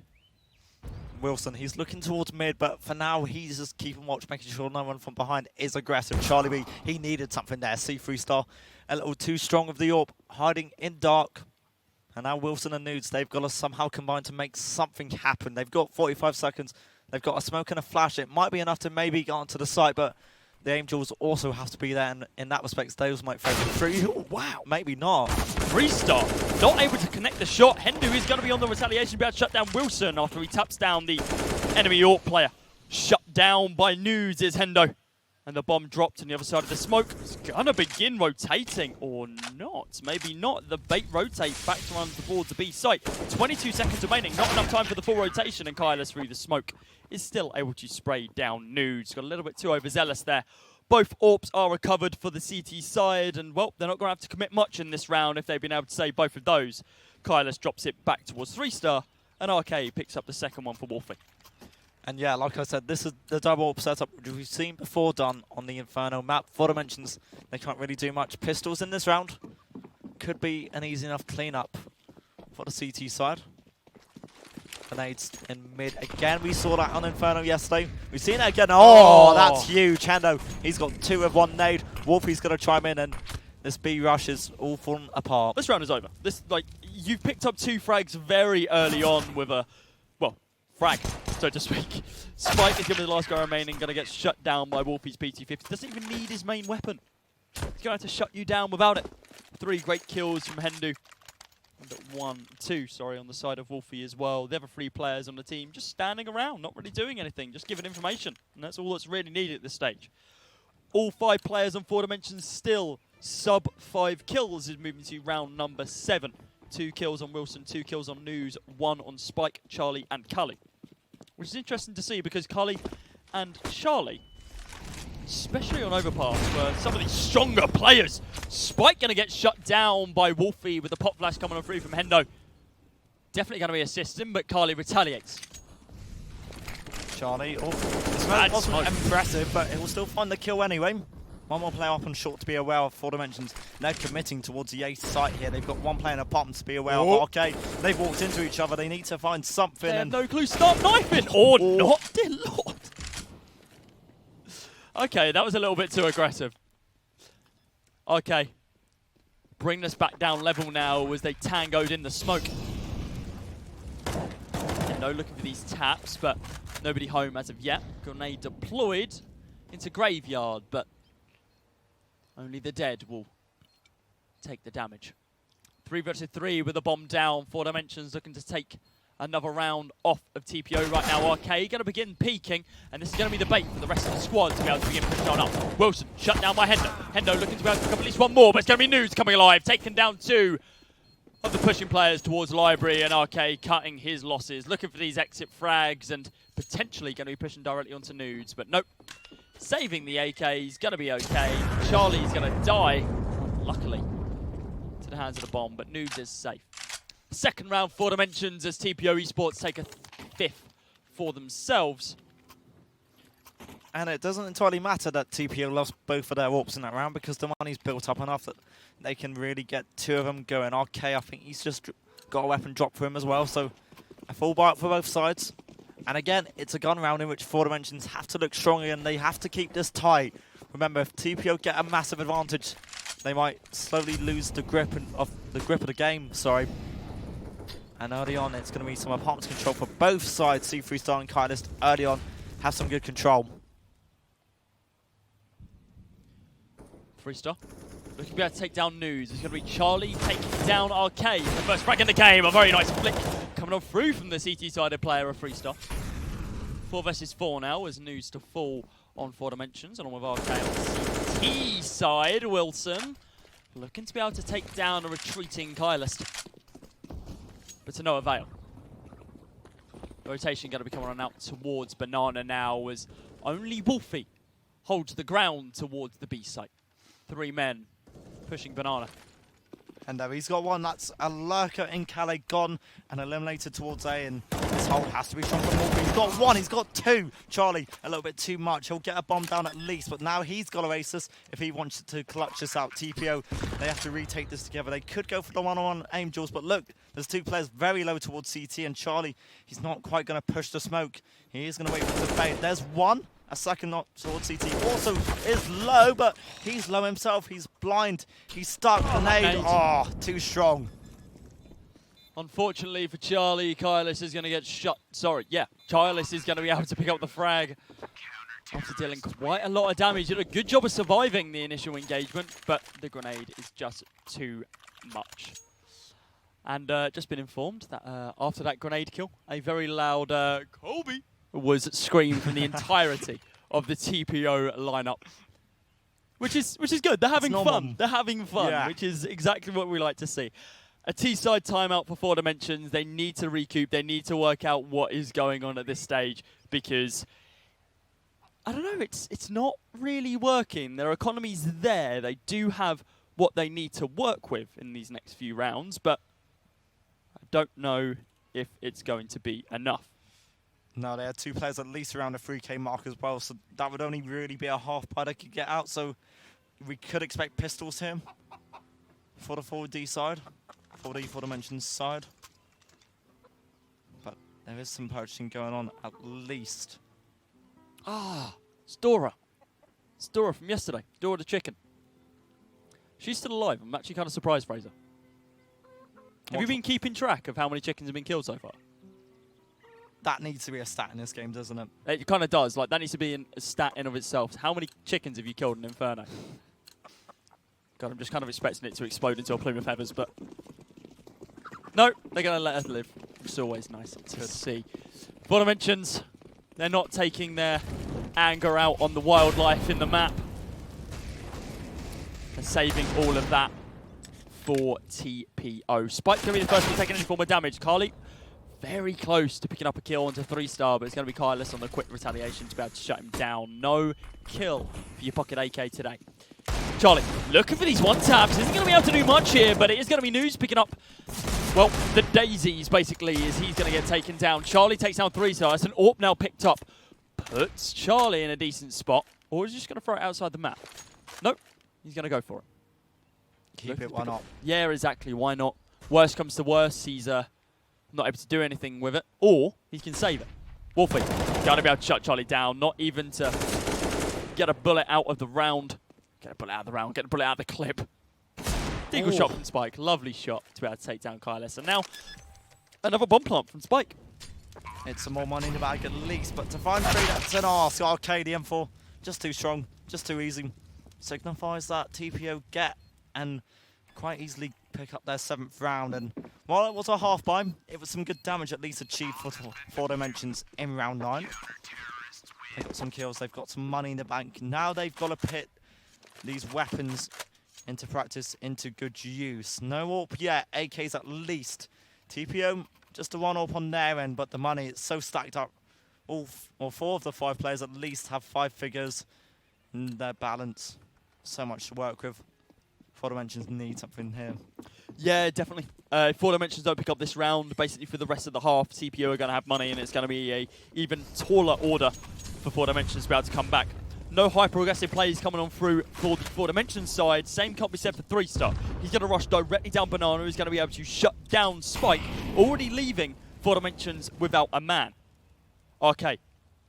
S3: Wilson, he's looking towards mid, but for now, he's just keeping watch, making sure no one from behind is aggressive. Charlie B, he needed something there. See, 3-star, a little too strong of the AWP, hiding in dark. And now Wilson and Nudes, they've got to somehow combine to make something happen. They've got 45 seconds. They've got a smoke and a flash. It might be enough to maybe get onto the site, but the Angels also have to be there. And in that respect, Stales might fade through. Oh, wow, maybe not.
S2: 3-star, not able to connect the shot. Hendu is going to be on the retaliation, be able to shut down Wilson after he taps down the enemy AWP player. Shut down by Nudes is Hendo. And the bomb dropped on the other side of the smoke. It's going to begin rotating, or not. Maybe not. The bait rotates back towards the B site. 22 seconds remaining. Not enough time for the full rotation. And Kylus, through the smoke, is still able to spray down Nudes. Got a little bit too overzealous there. Both AWPs are recovered for the CT side. And, well, they're not going to have to commit much in this round if they've been able to save both of those. Kylus drops it back towards 3-star. And RK picks up the second one for Wolfie.
S3: And yeah, like I said, this is the double AWP setup which we've seen before done on the Inferno map. 4 Dimensions, they can't really do much. Pistols in this round could be an easy enough cleanup for the CT side. Grenades in mid again. We saw that on Inferno yesterday. We've seen it again. Oh, that's huge. Hendo, he's got 2 with 1 nade. Wolfie's going to chime in, and this B rush is all falling apart.
S2: This round is over. This, like, you've picked up 2 frags very early on with a, well, frag, so to speak. Spike is going to be the last guy remaining, going to get shut down by Wolfie's PT-50. Doesn't even need his main weapon. He's going to have to shut you down without it. 3 great kills from Hendu. And at 1-2, sorry, on the side of Wolfie as well. The other 3 players on the team just standing around, not really doing anything, just giving information. And that's all that's really needed at this stage. All 5 players on 4 Dimensions still sub 5 kills is moving to round number 7. 2 kills on Wilson, 2 kills on News, 1 on Spike, Charlie and Cully. Which is interesting to see because Cully and Charlie, especially on Overpass, were some of these stronger players. Spike going to get shut down by Wolfie with the pop flash coming on through from Hendo. Definitely going to be a system, but Carly retaliates.
S3: Charlie, it wasn't impressive, but he will still find the kill anyway. One more player up on short to be aware of. 4 Dimensions, they're committing towards the A site here. They've got 1 player in apartment to be aware of. Arcade, they've walked into each other. They need to find something.
S2: They have no clue. Start knifing or not, dear Lord. Okay, that was a little bit too aggressive. Okay. Bring us back down level now as they tangoed in the smoke. No looking for these taps, but nobody home as of yet. Grenade deployed into Graveyard, but only the dead will take the damage. 3 versus 3 with a bomb down. 4 Dimensions looking to take another round off of TPO right now. Arcade going to begin peeking, and this is going to be the bait for the rest of the squad to be able to begin pushing on up. Wilson shut down by Hendo. Hendo looking to be able to pick up at least 1 more, but it's going to be News coming alive, taking down 2 of the pushing players towards Library, and Arcade cutting his losses, looking for these exit frags and potentially going to be pushing directly onto Nudes, but nope. Saving the AK, he's going to be okay. Charlie's going to die, luckily, to the hands of the bomb, but Nudes is safe. Second round, 4 Dimensions as TPO Esports take a 5th for themselves.
S3: And it doesn't entirely matter that TPO lost both of their AWPs in that round because the money's built up enough that they can really get 2 of them going. RK, I think he's just got a weapon drop for him as well, so a full buy up for both sides. And again, it's a gun round in which 4 Dimensions have to look stronger and they have to keep this tight. Remember, if TPO get a massive advantage, they might slowly lose the grip of the game. Sorry. And early on, it's going to be some apartment control for both sides. C3 Star and Kylist early on have some good control.
S2: 3 Star looking to be able to take down News. It's going to be Charlie taking down Arcade. The first frag in the game. A very nice flick coming on through from the CT-sided player of 3 Star. 4 versus 4 now as News to fall on 4 Dimensions, along with Arcade on the CT side. Wilson looking to be able to take down a retreating Kylist, but to no avail. The rotation going to be coming on out towards Banana now as only Wolfie holds the ground towards the B site. 3 men pushing Banana.
S3: And he's got 1. That's a lurker in Calais gone and eliminated towards A. And this hold has to be strong from Wolfie. He's got 1. He's got 2. Charlie, a little bit too much. He'll get a bomb down at least. But now he's got to ace this if he wants to clutch this out. TPO, they have to retake this together. They could go for the one-on-one aim duels. But look, there's 2 players very low towards CT. And Charlie, he's not quite going to push the smoke. He is going to wait for the fade. There's 1. A second knock towards CT also is low, but he's low himself. He's blind. He's stuck. Grenade. Oh, too strong.
S2: Unfortunately for Charlie, Kylist is going to get shot. Sorry, yeah. Kylist is going to be able to pick up the frag after dealing quite a lot of damage. He did a good job of surviving the initial engagement, but the grenade is just too much. And just been informed that after that grenade kill, a very loud Kobe was screamed from the entirety of the TPO lineup, which is good. They're having fun. They're having fun, yeah. Which is exactly what we like to see. A T-side timeout for 4 Dimensions. They need to recoup. They need to work out what is going on at this stage because I don't know. It's not really working. Their economy's there. They do have what they need to work with in these next few rounds, but I don't know if it's going to be enough.
S3: No, they had 2 players at least around the 3K mark as well, so that would only really be a half buy they could get out, so we could expect pistols here for the 4D side, 4D 4 Dimensions side. But there is some purchasing going on at least.
S2: Ah, Stora. Stora from yesterday. Stora the chicken. She's still alive. I'm actually kind of surprised, Fraser. Have you been keeping track of how many chickens have been killed so far?
S3: That needs to be a stat in this game, doesn't it?
S2: It kind of does. Like, that needs to be a stat in of itself. How many chickens have you killed in Inferno? God, I'm just kind of expecting it to explode into a plume of feathers, but No, they're going to let us live. It's always nice to see. For Dimensions, they're not taking their anger out on the wildlife in the map. They're saving all of that for TPO. Spike going to be the first one taking any form of damage. Carly, very close to picking up a kill onto 3-star, but it's going to be Kylus on the quick retaliation to be able to shut him down. No kill for your pocket AK today. Charlie, looking for these one-taps. Isn't going to be able to do much here, but it is going to be News picking up, well, the daisies, basically, as he's going to get taken down. Charlie takes down 3-star. That's an AWP now picked up. Puts Charlie in a decent spot. Or is he just going to throw it outside the map? Nope. He's going to go for it.
S3: Keep it, why not?
S2: Yeah, exactly. Why not? Worst comes to worst, he's not able to do anything with it. Or he can save it. Wolfie, going to be able to shut Charlie down. Not even to get a bullet out of the round. Get a bullet out of the round. Get a bullet out of the clip. Deagle shot from Spike. Lovely shot to be able to take down Kylus. And now, another bomb plant from Spike.
S3: It's some more money in the bag at least, but to find 3, that's an ask. Okay, the M4, just too strong, just too easy. Signifies that TPO get and quite easily pick up their 7th round. And while it was a half buy, it was some good damage at least achieved for 4 Dimensions in round 9. They've got some kills, they've got some money in the bank. Now they've got to put these weapons into practice, into good use. No AWP yet, AKs at least. TPO, just a 1 AWP on their end, but the money is so stacked up. All 4 of the 5 players at least have 5 figures in their balance. So much to work with. 4 Dimensions need something here. Yeah, definitely.
S2: If 4 Dimensions don't pick up this round, basically for the rest of the half, TPO are going to have money, and it's going to be a even taller order for 4 Dimensions to be able to come back. No hyper-aggressive plays coming on through for the 4 Dimensions side. Same can't be said for 3-star. He's going to rush directly down Banana. He's going to be able to shut down Spike, already leaving 4 Dimensions without a man. Okay.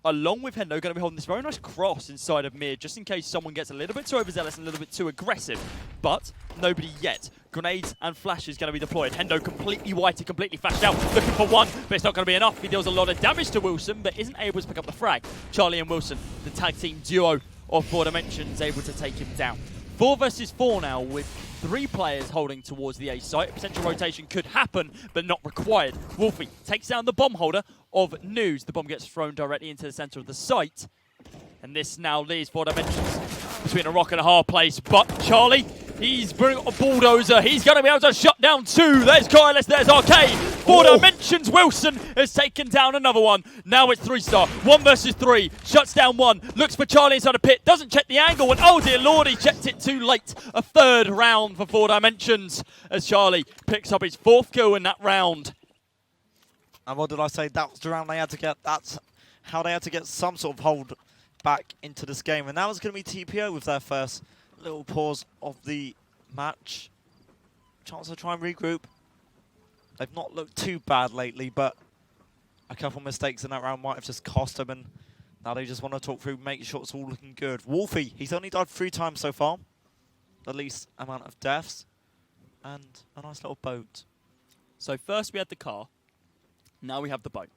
S2: Along with Hendo, going to be holding this very nice cross inside of mid, just in case someone gets a little bit too overzealous and a little bit too aggressive. But nobody yet. Grenades and flashes going to be deployed. Hendo completely whited, completely flashed out, looking for one, but it's not going to be enough. He deals a lot of damage to Wilson, but isn't able to pick up the frag. Charlie and Wilson, the tag team duo of 4 Dimensions, able to take him down. 4 versus 4 now, with 3 players holding towards the A site. A potential rotation could happen, but not required. Wolfie takes down the bomb holder of News. The bomb gets thrown directly into the center of the site. And this now leaves 4 Dimensions between a rock and a hard place. But Charlie, he's bringing a bulldozer. He's going to be able to shut down 2. There's Kylus, there's Arcade. 4 Dimensions, Wilson has taken down another one. Now it's 3-star. 1 versus 3. Shuts down 1. Looks for Charlie inside the pit. Doesn't check the angle. And oh dear Lord, he checked it too late. A 3rd round for 4 Dimensions as Charlie picks up his 4th kill in that round.
S3: And what did I say? That was the round they had to get. That's how they had to get some sort of hold back into this game. And that was going to be TPO with their first little pause of the match. Chance to try and regroup. They've not looked too bad lately, but a couple mistakes in that round might have just cost them. And now they just want to talk through, make sure it's all looking good. Wolfie, he's only died 3 times so far. The least amount of deaths. And a nice little boat.
S2: So first we had the car. Now we have the boat.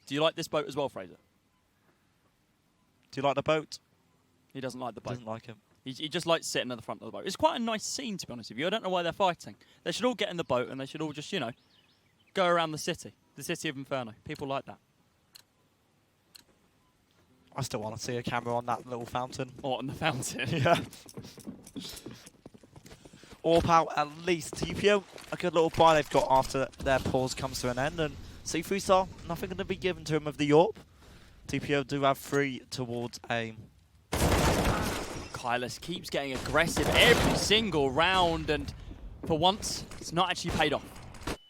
S2: Do you like this boat as well, Fraser?
S3: Do you like the boat?
S2: He doesn't like the boat.
S3: Doesn't like him.
S2: He just likes sitting at the front of the boat. It's quite a nice scene, to be honest with you. I don't know why they're fighting. They should all get in the boat and they should all just, you know, go around the city of Inferno. People like that.
S3: I still want to see a camera on that little fountain.
S2: Or on the fountain.
S3: Yeah. AWP out at least. TPO, a good little buy they've got after their pause comes to an end. And C3-star, nothing going to be given to him of the AWP. TPO do have 3 towards aim.
S2: Kylus keeps getting aggressive every single round, and for once, it's not actually paid off.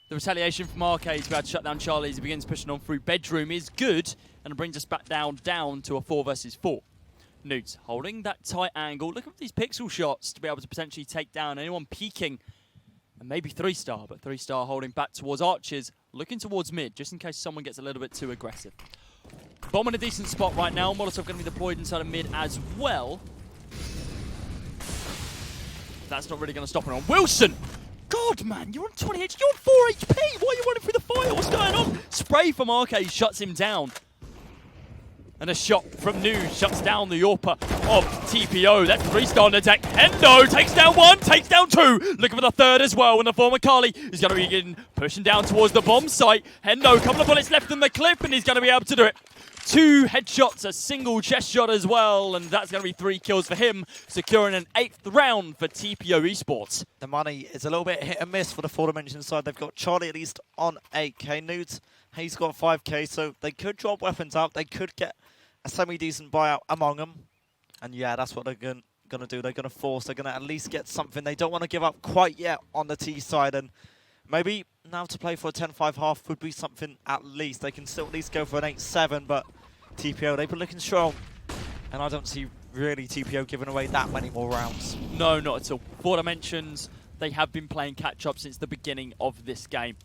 S2: The retaliation from Arcade to be able to shut down Charlie as he begins pushing on through bedroom is good, and it brings us back down to a 4 versus 4. Newts holding that tight angle. Look at these pixel shots to be able to potentially take down anyone peeking. And maybe 3-star, but 3-star holding back towards Archers, looking towards mid, just in case someone gets a little bit too aggressive. Bomb in a decent spot right now. Molotov going to be deployed inside of mid as well. That's not really going to stop anyone. Wilson! God, man, you're on 20 HP. You're on 4 HP. Why are you running through the fire? What's going on? Spray from Arcade shuts him down. And a shot from News shuts down the AWPer of TPO. That's 3-star on attack. Hendo takes down one, takes down two. Looking for the third as well. And the former Kali is going to be getting pushing down towards the bomb site. Hendo, a couple of bullets left in the clip, and he's going to be able to do it. 2 headshots, a single chest shot as well, and that's going to be 3 kills for him, securing an 8th round for TPO Esports.
S3: The money is a little bit hit and miss for the 4Dimension side. They've got Charlie at least on 8k. Nudes, he's got 5k, so they could drop weapons out. They could get a semi-decent buyout among them. And yeah, that's what they're going to do. They're going to force. They're going to at least get something. They don't want to give up quite yet on the T side. And maybe now to play for a 10-5 half would be something at least. They can still at least go for an 8-7, but TPO, they've been looking strong. And I don't see really TPO giving away that many more rounds.
S2: No, not at all. 4Dimensions, they have been playing catch-up since the beginning of this game.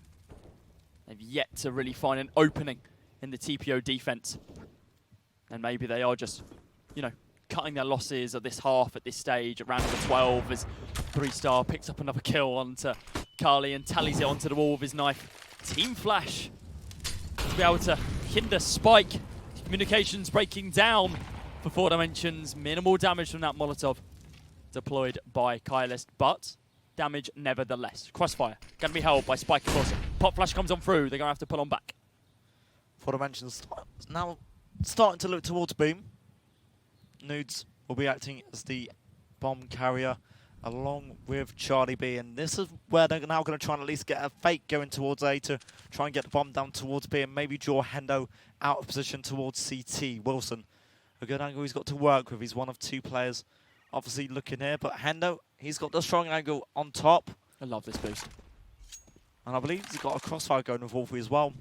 S2: They've yet to really find an opening in the TPO defense. And maybe they are just, you know, cutting their losses at this half, at this stage, at round number 12, as 3-star picks up another kill onto Kali and tallies it onto the wall with his knife. Team Flash to be able to hinder Spike. Communications breaking down for 4Dimensions. Minimal damage from that Molotov deployed by Kylist, but damage nevertheless. Crossfire going to be held by Spike, of course. Pop Flash comes on through. They're going to have to pull on back.
S3: 4Dimensions now starting to look towards Boom. Nudes will be acting as the bomb carrier along with Charlie B. And this is where they're now going to try and at least get a fake going towards A to try and get the bomb down towards B and maybe draw Hendo out of position towards CT. Wilson, a good angle he's got to work with. He's one of 2 players obviously looking here. But Hendo, he's got the strong angle on top.
S2: I love this boost.
S3: And I believe he's got a crossfire going with Wolfie as well.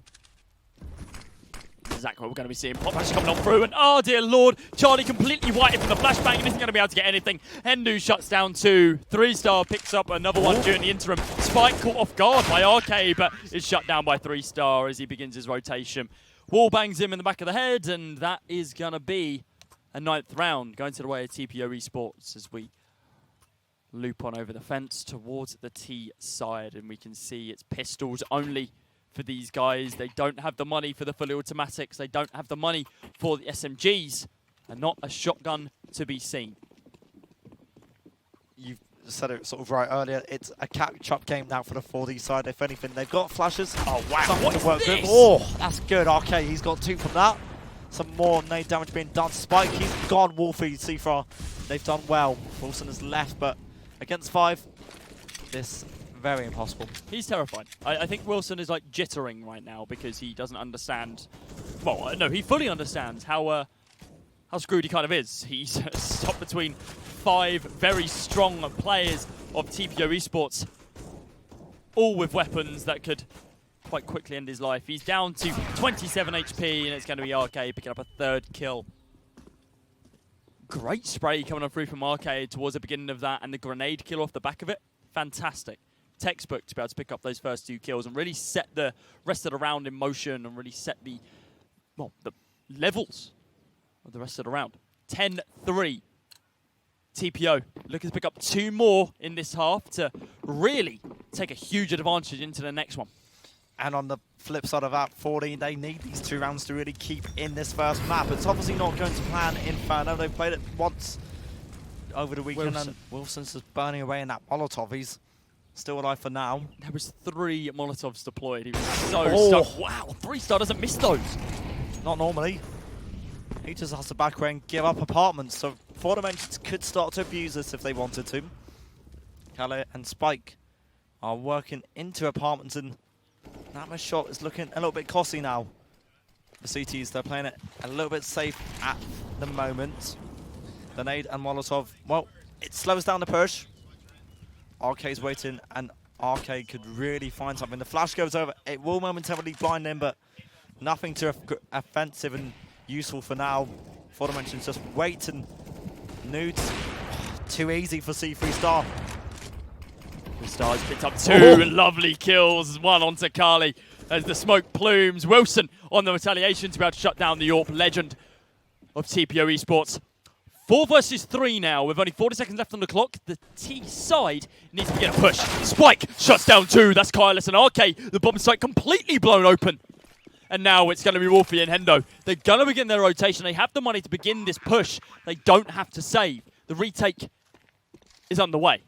S2: Exactly what we're going to be seeing. Pop Flash coming on through, and oh dear lord, Charlie completely whited from the flashbang and isn't going to be able to get anything. Hendu shuts down 2. 3-star picks up another one during the interim. Spike caught off guard by RK, but is shut down by 3-star as he begins his rotation. Wall bangs him in the back of the head, and that is going to be a 9th round, going to the way of TPO Esports as we loop on over the fence towards the T side, and we can see it's pistols only for these guys. They don't have the money for the fully automatics. They don't have the money for the SMGs, and not a shotgun to be seen.
S3: You've said it sort of right earlier. It's a catch-up game now for the 4D side. If anything, they've got flashes.
S2: Oh wow!
S3: Something to work
S2: What's
S3: with.
S2: this?
S3: Oh, that's good. RK, he's got 2 from that. Some more nade damage being done. Spike, he's gone. Wolfie, Seafra, they've done well. Wilson has left, but against 5, this very impossible.
S2: He's terrified. I think Wilson is like jittering right now because he doesn't understand. Well, no, he fully understands how screwed he kind of is. He's stopped between 5 very strong players of TPO Esports, all with weapons that could quite quickly end his life. He's down to 27 HP, and it's going to be RK picking up a 3rd kill. Great spray coming on through from RK towards the beginning of that, and the grenade kill off the back of it. Fantastic. Textbook to be able to pick up those first 2 kills and really set the rest of the round in motion and really set the, well, the levels of the rest of the round. 10-3. TPO looking to pick up 2 more in this half to really take a huge advantage into the next one.
S3: And on the flip side of that, 14, they need these 2 rounds to really keep in this first map. It's obviously not going to plan Inferno. They've played it once over the weekend, and Wilson's just burning away in that Molotov. He's still alive for now.
S2: There was 3 Molotovs deployed. He was so stuck. Wow, 3-star doesn't miss those.
S3: Not normally. He just has to back away and give up apartments. So 4Dimensions could start to abuse this if they wanted to. Calais and Spike are working into apartments, and that shot is looking a little bit costly now. The CTs, they're playing it a little bit safe at the moment. The nade and Molotov, well, it slows down the push. RK's waiting, and RK could really find something. The flash goes over. It will momentarily blind him, but nothing too offensive and useful for now. 4Dimensions just wait, and Nudes, too easy for C3-star.
S2: Stars picked up 2 lovely kills, 1 onto Kali as the smoke plumes. Wilson on the retaliation to be able to shut down the AWP legend of TPO Esports. 4 versus 3 now with only 40 seconds left on the clock. The T side needs to get a push. Spike shuts down 2. That's Kylus and RK. The bomb site completely blown open. And now it's going to be Wolfie and Hendo. They're going to begin their rotation. They have the money to begin this push. They don't have to save. The retake is underway.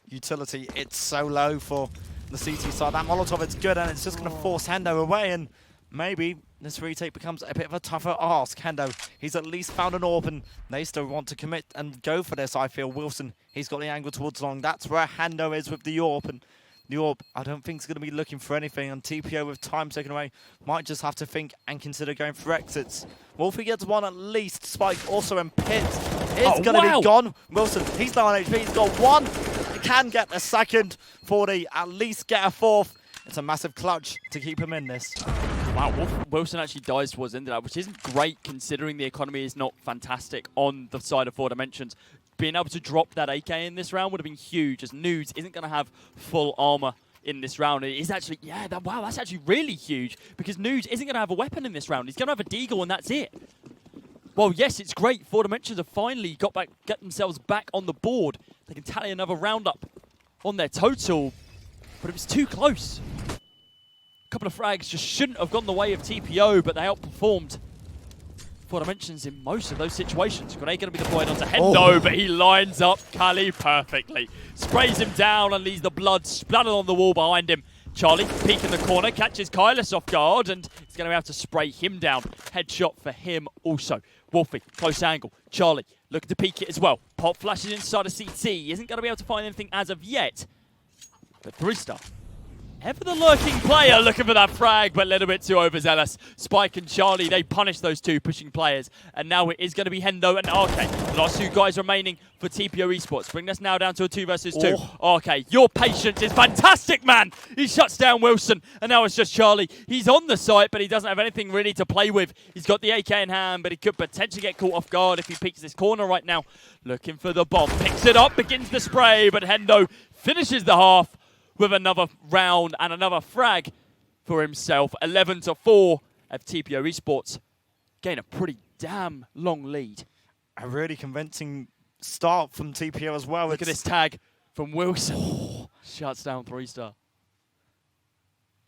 S3: Utility, it's so low for the CT side. That Molotov, it's good, and it's just going to force Hendo away, and maybe this retake becomes a bit of a tougher ask. Hendo, he's at least found an AWP, and they still want to commit and go for this, I feel. Wilson, he's got the angle towards long. That's where Hendo is with the AWP, and the AWP, I don't think, is going to be looking for anything, and TPO with time taken away might just have to think and consider going for exits. Wolfie gets one at least. Spike also in pit. It's going to be gone. Wilson, he's low on HP. He's got one. He can get the second. 40, at least get a fourth. It's a massive clutch to keep him in this.
S2: Wow, Wilson actually dies towards the end of that, which isn't great considering the economy is not fantastic on the side of 4 Dimensions. Being able to drop that AK in this round would have been huge, as Nudes isn't going to have full armor in this round. It is actually, wow, that's actually really huge, because Nudes isn't going to have a weapon in this round. He's going to have a deagle, and that's it. Well, yes, it's great. 4 Dimensions have finally got themselves back on the board. They can tally another round up on their total, but it was too close. A couple of frags just shouldn't have gone the way of TPO, but they outperformed 4 Dimensions in most of those situations. Grenade going to be deployed onto Hendo, but he lines up Kali perfectly. Sprays him down and leaves the blood splattered on the wall behind him. Charlie, peek in the corner, catches Kylus off guard, and he's going to have to spray him down. Headshot for him also. Wolfie, close angle. Charlie, looking to peek it as well. Pop flashes inside a CT. Isn't going to be able to find anything as of yet. But 3-star. Ever the lurking player looking for that frag, but a little bit too overzealous. Spike and Charlie, they punish those two pushing players. And now it is going to be Hendo and RK. The last 2 guys remaining for TPO Esports. Bring us now down to a 2 versus 2. RK, your patience is fantastic, man. He shuts down Wilson. And now it's just Charlie. He's on the site, but he doesn't have anything really to play with. He's got the AK in hand, but he could potentially get caught off guard if he peeks this corner right now. Looking for the bomb. Picks it up, begins the spray, but Hendo finishes the half with another round and another frag for himself. 11-4 of TPO Esports. Gain a pretty damn long lead.
S3: A really convincing start from TPO as well.
S2: Look at this tag from Wilson. Shuts down 3-star.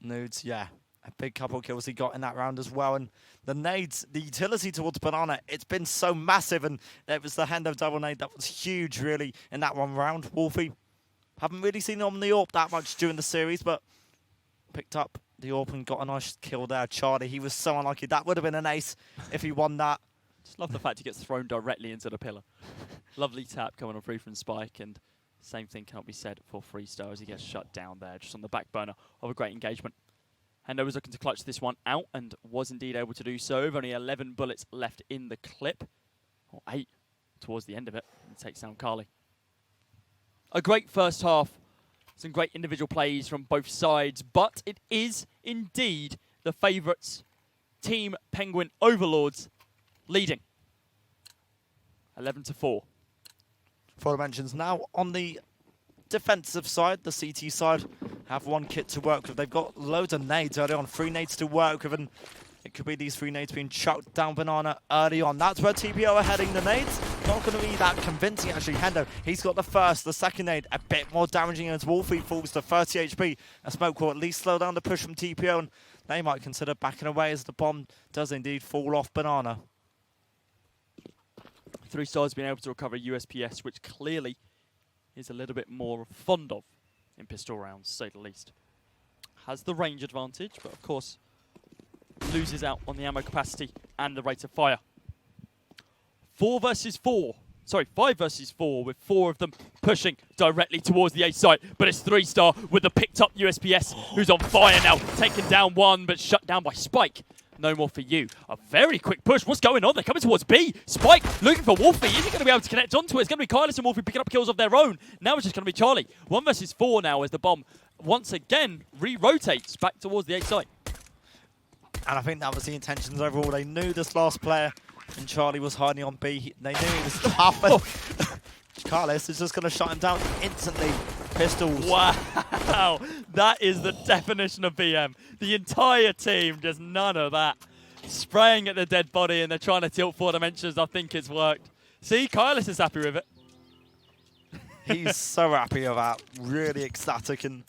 S3: Nudes, yeah. A big couple of kills he got in that round as well. And the nades, the utility towards Banana, it's been so massive. And it was the Hendo double nade that was huge, really, in that one round. Wolfie, haven't really seen him on the AWP that much during the series, but picked up the AWP and got a nice kill there. Charlie, he was so unlucky. That would have been an ace if he won that.
S2: Just love the fact he gets thrown directly into the pillar. Lovely tap coming on free from Spike, and same thing cannot be said for 3-star as he gets shut down there, just on the back burner of a great engagement. Hendo was looking to clutch this one out and was indeed able to do so. With only 11 bullets left in the clip, or 8 towards the end of it, and takes down Carly. A great first half, some great individual plays from both sides, but it is indeed the favourites, Team Penguin Overlords, leading 11-4.
S3: 4 Dimensions now on the defensive side. The CT side have 1 kit to work with. They've got loads of nades early on, 3 nades to work with, and it could be these 3 nades being chucked down Banana early on. That's where TPO are heading. The nades not going to be that convincing, actually. Hendo, he's got the first, the second nade, a bit more damaging as Wolfie falls to 30 HP. A smoke will at least slow down the push from TPO, and they might consider backing away as the bomb does indeed fall off Banana.
S2: 3-star's been able to recover USPS, which clearly is a little bit more fond of in pistol rounds, to say the least. Has the range advantage, but of course loses out on the ammo capacity and the rate of fire. 5 versus 4, with 4 of them pushing directly towards the A site. But it's 3-star with the picked up USPS, who's on fire now. Taken down 1, but shut down by Spike. No more for you. A very quick push. What's going on? They're coming towards B. Spike looking for Wolfie. Is he going to be able to connect onto it? It's going to be Kylus and Wolfie picking up kills of their own. Now it's just going to be Charlie. 1 versus 4 now as the bomb once again re-rotates back towards the A site.
S3: And I think that was the intentions overall. They knew this last player and Charlie was hiding on B. They knew he was tough. Carlos is just going to shut him down instantly. Pistols.
S2: Wow. That is the definition of BM. The entire team, just none of that. Spraying at the dead body and they're trying to tilt 4 Dimensions. I think it's worked. See, Kylus is happy with it.
S3: He's so happy with that. Really ecstatic. And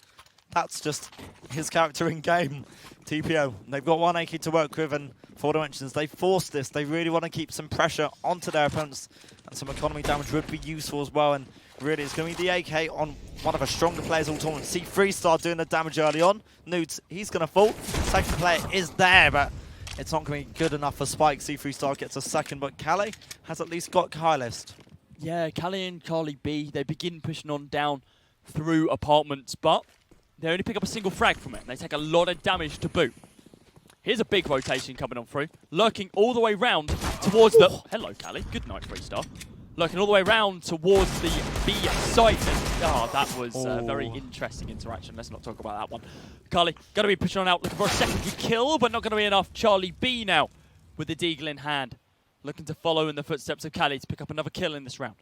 S3: that's just his character in game. TPO, they've got one AK to work with, and 4Dimensions, they forced this. They really want to keep some pressure onto their opponents, and some economy damage would be useful as well. And really, it's going to be the AK on one of the stronger players all tournament. See 3-star doing the damage early on. Nudes, he's going to fall. Second player is there, but it's not going to be good enough for Spike. See 3-star gets a second, but Calais has at least got Kylist.
S2: Yeah, Callie and Carly B, they begin pushing on down through apartments, but they only pick up a single frag from it. And they take a lot of damage to boot. Here's a big rotation coming on through, lurking all the way round towards the... Hello, Callie. Good night, 3-star. Lurking all the way round towards the B site. And, that was a very interesting interaction. Let's not talk about that one. Carly, going to be pushing on out, looking for a secondary kill, but not going to be enough. Charlie B now with the deagle in hand, looking to follow in the footsteps of Callie to pick up another kill in this round.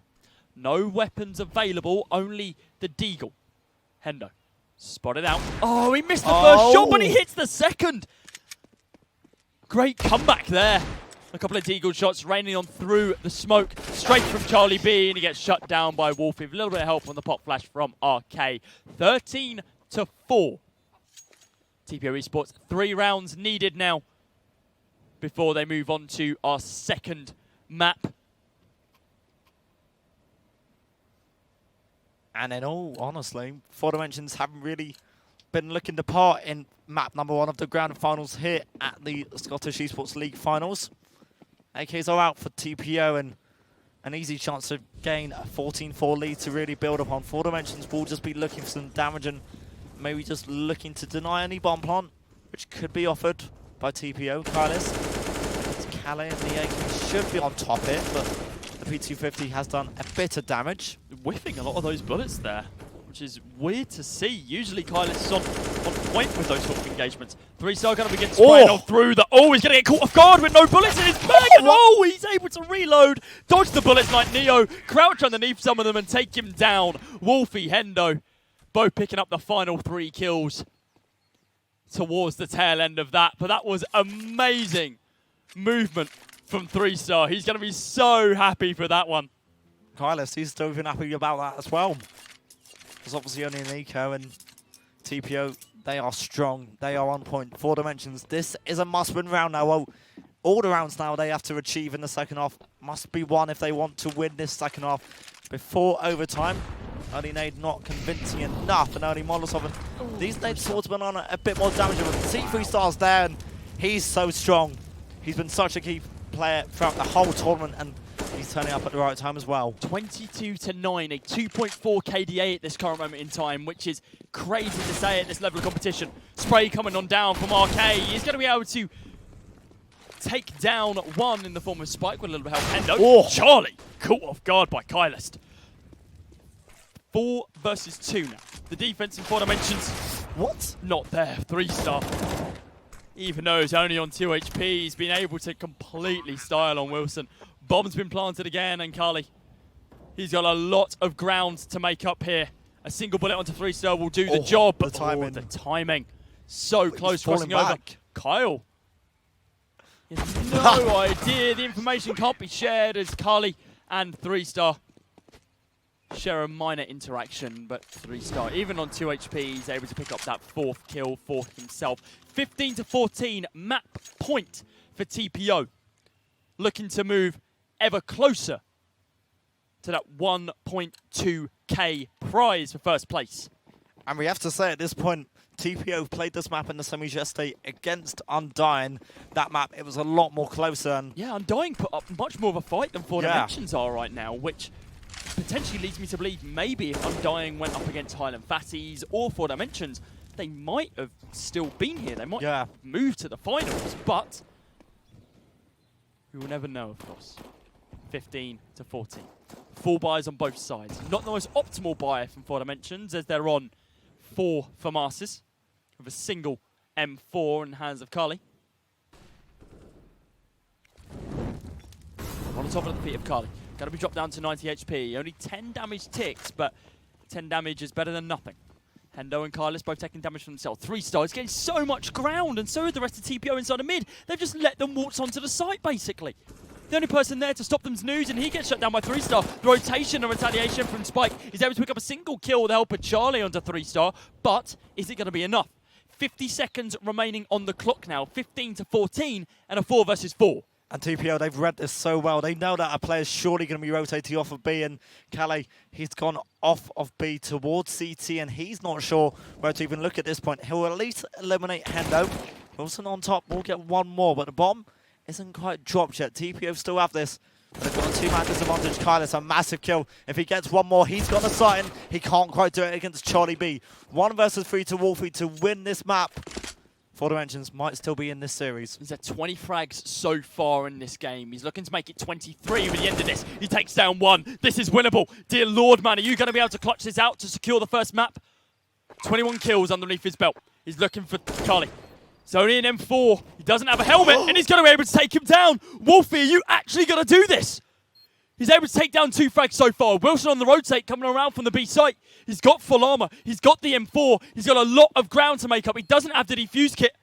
S2: No weapons available, only the deagle. Hendo, spotted out. Oh, he missed the first shot, but he hits the second. Great comeback there. A couple of deagle shots raining on through the smoke, straight from Charlie B, and he gets shut down by Wolfie. A little bit of help on the pop flash from RK. 13-4. TPO Esports, 3 rounds needed now before they move on to our second map.
S3: And in all honestly, 4Dimensions haven't really been looking the part in map number 1 of the grand finals here at the Scottish Esports League finals. AKs are out for TPO, and an easy chance to gain a 14-4 lead to really build upon. 4Dimensions will just be looking for some damage and maybe just looking to deny any bomb plant, which could be offered by TPO. Kylist, Calais and the AK should be on top it, but the P250 has done a bit of damage.
S2: Whiffing a lot of those bullets there, which is weird to see. Usually Kylist is on point with those sort of engagements. 3-star going to begin spraying on through the... Oh, he's going to get caught off guard with no bullets in his bag. And he's able to reload, dodge the bullets like Neo, crouch underneath some of them and take him down. Wolfie, Hendo, both picking up the final 3 kills towards the tail end of that. But that was amazing movement from 3-star. He's going to be so happy for that one.
S3: Kylist, he's still even happy about that as well. There's obviously only an eco, and TPO, they are strong. They are on point. 4Dimensions, this is a must-win round now. Well, all the rounds now they have to achieve in the second half must be won if they want to win this second half before overtime. Early nade not convincing enough, and early Molotov. And these nade swordsmen on a bit more damage. But C3-star's there, and he's so strong. He's been such a key player throughout the whole tournament, and he's turning up at the right time as well.
S2: 22-9, a 2.4 KDA at this current moment in time, which is crazy to say at this level of competition. Spray coming on down from RK. He's going to be able to take down one in the form of Spike with a little bit of help. And Charlie caught off guard by Kylist. 4 versus 2 now. The defense in 4Dimensions.
S3: What?
S2: Not there. 3-star. Even though he's only on 2 HP, he's been able to completely style on Wilson. Bomb's been planted again, and Carly, he's got a lot of ground to make up here. A single bullet onto 3-star will do the job, but the timing. So close, crossing over. Kyle. He has no idea. The information can't be shared as Carly and 3-star share a minor interaction, but 3-star, even on 2 HP, he's able to pick up that 4th kill for himself. 15-14 map point for TPO. Looking to move ever closer to that 1.2k prize for first place.
S3: And we have to say at this point, TPO played this map in the semis yesterday against Undying. That map, it was a lot more closer. And
S2: yeah, Undying put up much more of a fight than 4Dimensions are right now, which potentially leads me to believe maybe if Undying went up against Highland Fatties or 4Dimensions, they might have still been here. They might have moved to the finals, but we will never know, of course. 15-14. Full buys on both sides. Not the most optimal buy from 4Dimensions, as they're on 4 FAMASs with a single M4 in the hands of Carly. On the top of the feet of Carly. Got to be dropped down to 90 HP. Only 10 damage ticks, but 10 damage is better than nothing. Hendo and Kylist both taking damage from themselves. 3-star is getting so much ground, and so is the rest of TPO inside the mid. They've just let them waltz onto the site, basically. The only person there to stop them's News, and he gets shut down by 3-star. The rotation and retaliation from Spike is able to pick up a single kill with the help of Charlie onto 3-star, but is it going to be enough? 50 seconds remaining on the clock now, 15 to 14, and a 4 versus 4.
S3: And TPO, they've read this so well. They know that a player's surely going to be rotating off of B, and Calais, he's gone off of B towards CT, and he's not sure where to even look at this point. He'll at least eliminate Hendo. Wilson on top will get one more, but the bomb isn't quite dropped yet. TPO still have this. But they've got a 2-man disadvantage. Kyle's a massive kill. If he gets one more, he's got a sighting. He can't quite do it against Charlie B. 1 versus 3 to Wolfie to win this map. 4 Dimensions might still be in this series.
S2: He's had 20 frags so far in this game. He's looking to make it 23 with the end of this. He takes down 1. This is winnable. Dear Lord, man, are you going to be able to clutch this out to secure the first map? 21 kills underneath his belt. He's looking for Charlie. It's only an M4. He doesn't have a helmet, and he's going to be able to take him down. Wolfie, are you actually going to do this? He's able to take down 2 frags so far. Wilson on the rotate coming around from the B site. He's got full armor. He's got the M4. He's got a lot of ground to make up. He doesn't have the defuse kit.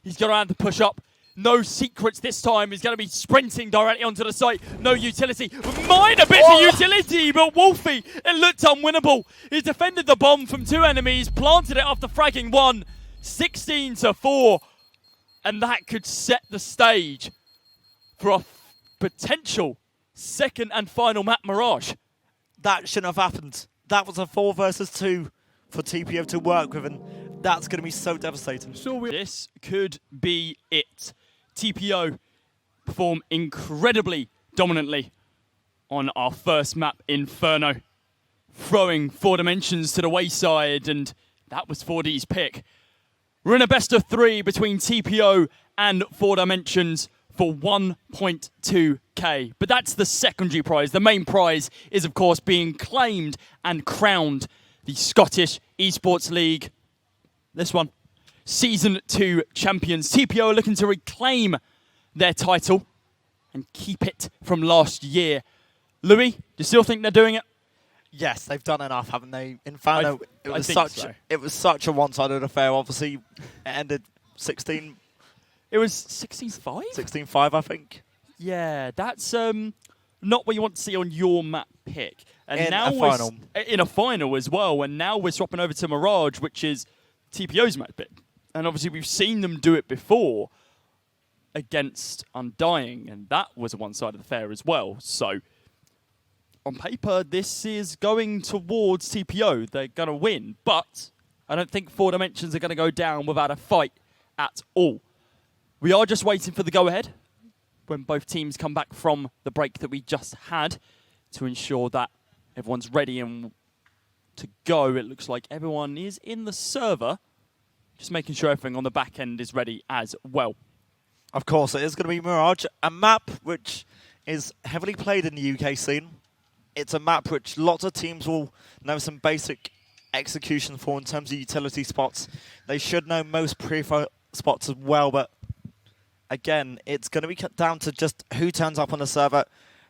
S2: He's got around to push up. No secrets this time. He's going to be sprinting directly onto the site. No utility. Minor bit of utility, but Wolfie, it looked unwinnable. He's defended the bomb from 2 enemies, planted it after fragging 1. 16 to 4. And that could set the stage for a potential second and final map Mirage.
S3: That shouldn't have happened. That was a 4 versus 2 for TPO to work with, and that's going to be so devastating.
S2: This could be it. TPO perform incredibly dominantly on our first map, Inferno, throwing 4 Dimensions to the wayside, and that was 4D's pick. We're in a best of 3 between TPO and 4 Dimensions for 1.2k. But that's the secondary prize. The main prize is, of course, being claimed and crowned the Scottish Esports League. This one, Season 2 champions. TPO are looking to reclaim their title and keep it from last year. Louis, do you still think they're doing it?
S3: Yes, they've done enough, haven't they? Inferno, it was such a one-sided affair. Obviously, it ended 16.
S2: It was 16-5?
S3: 16-5, I think.
S2: Yeah, that's not what you want to see on your map pick. And
S3: in
S2: now
S3: a final.
S2: In a final as well. And now we're swapping over to Mirage, which is TPO's map pick. And obviously we've seen them do it before against Undying, and that was a one-sided affair as well. So on paper, this is going towards TPO. They're going to win, but I don't think 4 Dimensions are going to go down without a fight at all. We are just waiting for the go-ahead when both teams come back from the break that we just had to ensure that everyone's ready and to go. It looks like everyone is in the server, just making sure everything on the back end is ready as well.
S3: Of course, it is going to be Mirage, a map which is heavily played in the UK scene. It's a map which lots of teams will know some basic execution for in terms of utility spots. They should know most pre-fire spots as well, but again, it's going to be cut down to just who turns up on the server,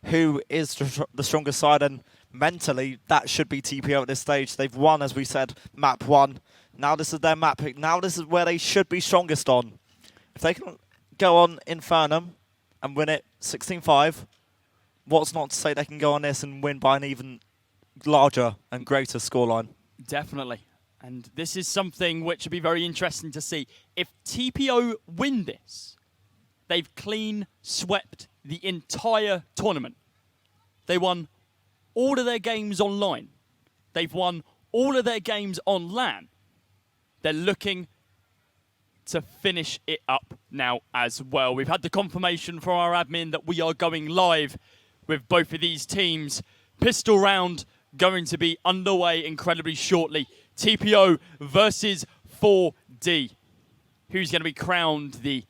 S3: who is the strongest side, and mentally, that should be TPO at this stage. They've won, as we said, map 1. Now this is their map pick. Now this is where they should be strongest on. If they can go on Inferno and win it 16-5, what's not to say they can go on this and win by an even larger and greater scoreline?
S2: Definitely. And this is something which would be very interesting to see. If TPO win this, they've clean swept the entire tournament. They won all of their games online. They've won all of their games on LAN. They're looking to finish it up now as well. We've had the confirmation from our admin that we are going live with both of these teams. Pistol round going to be underway incredibly shortly. TPO versus 4D. Who's going to be crowned the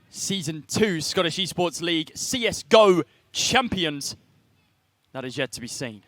S2: Season 2 Scottish Esports League CSGO champions? That is yet to be seen.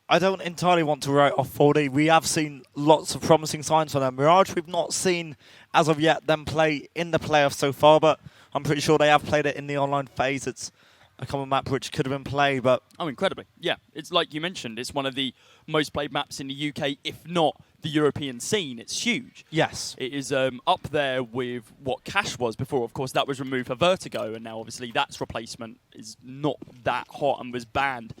S3: I don't entirely want to write off 4D. We have seen lots of promising signs from them. Mirage, we've not seen, as of yet, them play in the playoffs so far, but I'm pretty sure they have played it in the online phase. It's a common map which could have been played, but...
S2: Oh, incredibly. Yeah, it's like you mentioned, it's one of the most played maps in the UK, if not the European scene. It's huge.
S3: Yes.
S2: It is up there with what Cash was before. Of course, that was removed for Vertigo, and now obviously that's replacement is not that hot and was banned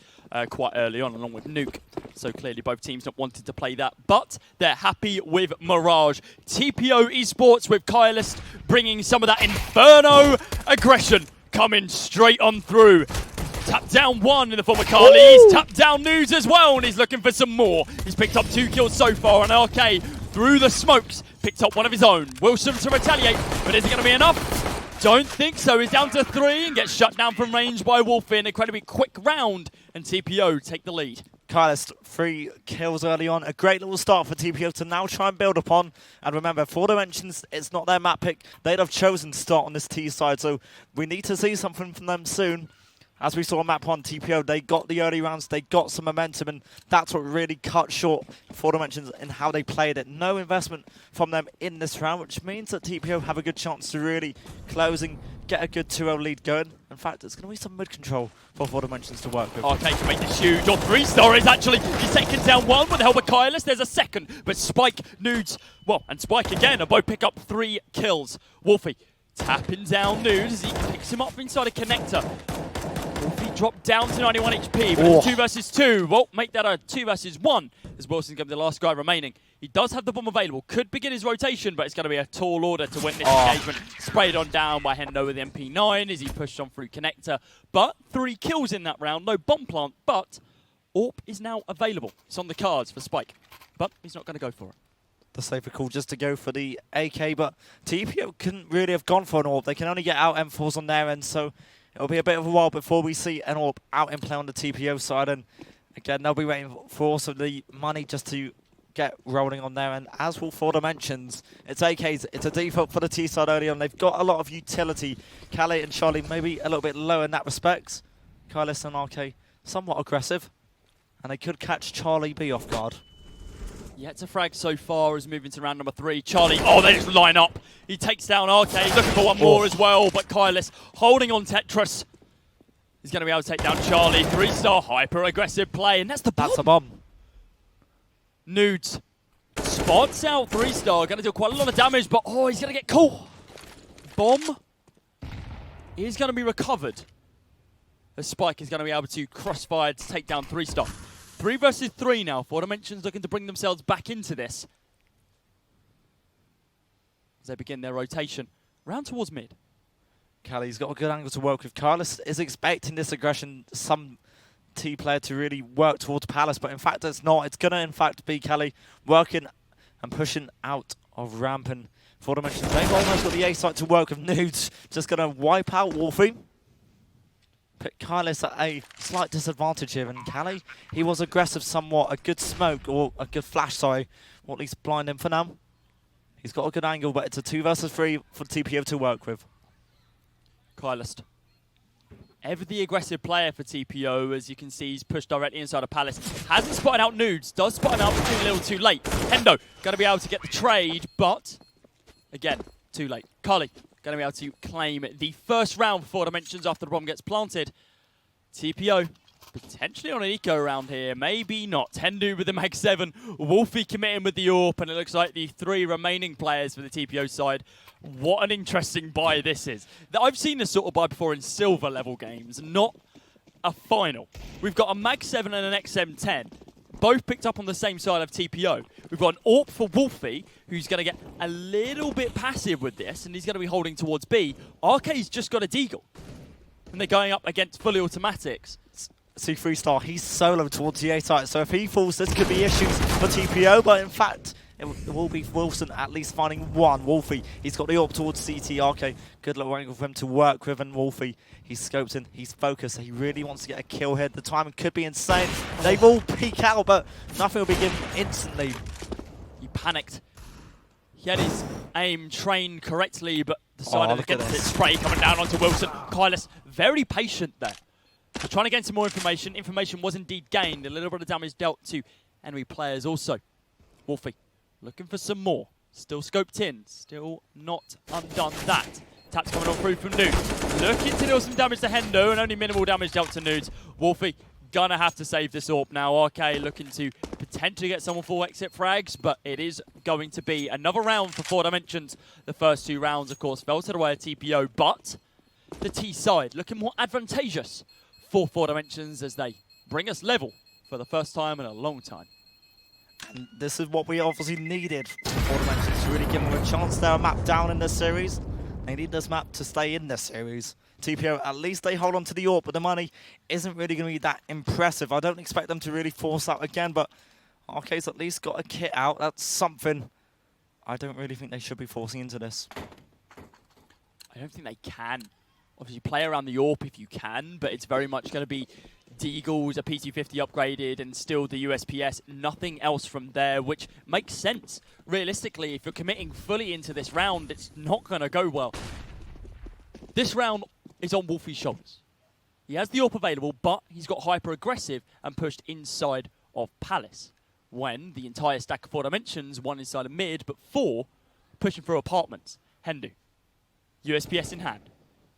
S2: quite early on, along with Nuke. So clearly both teams not wanted to play that, but they're happy with Mirage. TPO Esports with Kylist bringing some of that Inferno aggression coming straight on through. Tap down one in the form of Carly. He's tapped down News as well, and he's looking for some more. He's picked up 2 kills so far, and RK through the smokes picked up one of his own. Wilson to retaliate, but is it going to be enough? Don't think so. He's down to 3 and gets shut down from range by Wolfie. An incredibly quick round, and TPO take the lead.
S3: Kylist, 3 kills early on. A great little start for TPO to now try and build upon. And remember, 4 Dimensions, it's not their map pick. They'd have chosen to start on this T side, so we need to see something from them soon. As we saw on map 1, TPO, they got the early rounds, they got some momentum, and that's what really cut short 4 Dimensions in how they played it. No investment from them in this round, which means that TPO have a good chance to really close and get a good 2-0 lead going. In fact, it's going to be some mid-control for 4 Dimensions to work with.
S2: RK can make this huge. Or 3-star is actually, he's taken down 1 with the help of Kylus. There's a second, but Spike, Nudes, well, and Spike again, are both pick up 3 kills. Wolfie tapping down Nudes as he picks him up inside a connector. Wolfie dropped down to 91 HP, but it's 2 versus 2. Won't make that a 2 versus 1 as Wilson's going to be the last guy remaining. He does have the bomb available, could begin his rotation, but it's going to be a tall order to win this engagement. Sprayed on down by Hendo with the MP9 as he pushed on through connector. But 3 kills in that round, no bomb plant, but AWP is now available. It's on the cards for Spike, but he's not going to go for it.
S3: The safer call just to go for the AK, but TPO couldn't really have gone for an AWP. They can only get out M4s on their end, so it'll be a bit of a while before we see an AWP out in play on the TPO side. And again, they'll be waiting for also the money just to get rolling on there. And as will 4 Dimensions, it's AKs, it's a default for the T side early on. They've got a lot of utility. Callie and Charlie maybe a little bit low in that respect. Kylus and RK somewhat aggressive, and they could catch Charlie B off guard.
S2: Yet to frag so far as moving to round number 3. Charlie, they just line up. He takes down RK, he's looking for one more as well, but Kylus holding on Tetris. He's going to be able to take down Charlie. 3-star hyper-aggressive play, and that's the bomb.
S3: That's a bomb.
S2: Nudes spots out 3-star, going to do quite a lot of damage, but he's going to get caught. Bomb is going to be recovered. The Spike is going to be able to crossfire to take down 3-star. 3 versus 3 now. 4 Dimensions looking to bring themselves back into this as they begin their rotation. Round towards mid.
S3: Callie's got a good angle to work with. Kylus is expecting this aggression, some T player to really work towards Palace, but in fact it's not. It's going to in fact be Callie working and pushing out of ramp, and 4 Dimensions, they've almost got the A site to work with. Nudes just going to wipe out Wolfie. Put Kylus at a slight disadvantage here, and Callie, he was aggressive somewhat. A good smoke, or a good flash, sorry, or at least blind him for now. He's got a good angle, but it's a 2 versus 3 for TPO to work with.
S2: Kylus, ever the aggressive player for TPO, as you can see, he's pushed directly inside of Palace. Hasn't spotted out Nudes, does spot him out, but too little too late. Hendo, going to be able to get the trade, but again, too late. Carly, going to be able to claim the first round for 4 Dimensions after the bomb gets planted. TPO potentially on an eco round here, maybe not. Hendu with the Mag 7, Wolfie committing with the AWP, and it looks like the 3 remaining players for the TPO side. What an interesting buy this is. I've seen this sort of buy before in silver level games, not a final. We've got a Mag 7 and an XM10, both picked up on the same side of TPO. We've got an AWP for Wolfie, who's going to get a little bit passive with this, and he's going to be holding towards B. RK's just got a deagle, and they're going up against fully automatics.
S3: See 3-star, he's solo towards the A site, so if he falls, this could be issues for TPO, but in fact, it will be Wilson at least finding one. Wolfie, he's got the AWP towards CT. RK, good little angle for him to work with, and Wolfie, he's scoped in, he's focused, he really wants to get a kill here. The timing could be insane. They've all peek out, but nothing will be given instantly.
S2: He panicked. He had his aim trained correctly, but decided against it. Spray coming down onto Wilson. Kylus, very patient there. We're trying to gain some more information. Information was indeed gained. A little bit of damage dealt to enemy players also. Wolfie, looking for some more. Still scoped in. Still not undone that. Taps coming on through from Nudes. Looking to deal some damage to Hendo, and only minimal damage dealt to Nudes. Wolfie gonna have to save this AWP now. RK looking to potentially get someone full exit frags, but it is going to be another round for 4 Dimensions. The first 2 rounds, of course, fell to the way of TPO, but the T side looking more advantageous for 4 Dimensions as they bring us level for the first time in a long time.
S3: And this is what we obviously needed for 4 Dimensions to really give them a chance. They're a map down in this series. They need this map to stay in this series. TPO, at least they hold on to the AWP, but the money isn't really going to be that impressive. I don't expect them to really force out again, but RK's at least got a kit out. That's something. I don't really think they should be forcing into this.
S2: I don't think they can. Obviously, play around the AWP if you can, but it's very much going to be Deagles, a P250 upgraded, and still the USPS. Nothing else from there, which makes sense. Realistically, if you're committing fully into this round, it's not going to go well. This round is on Wolfie's shoulders. He has the AWP available, but he's got hyper-aggressive and pushed inside of Palace. When the entire stack of 4 Dimensions, 1 inside of mid, but 4 pushing through apartments. Hendu, USPS in hand.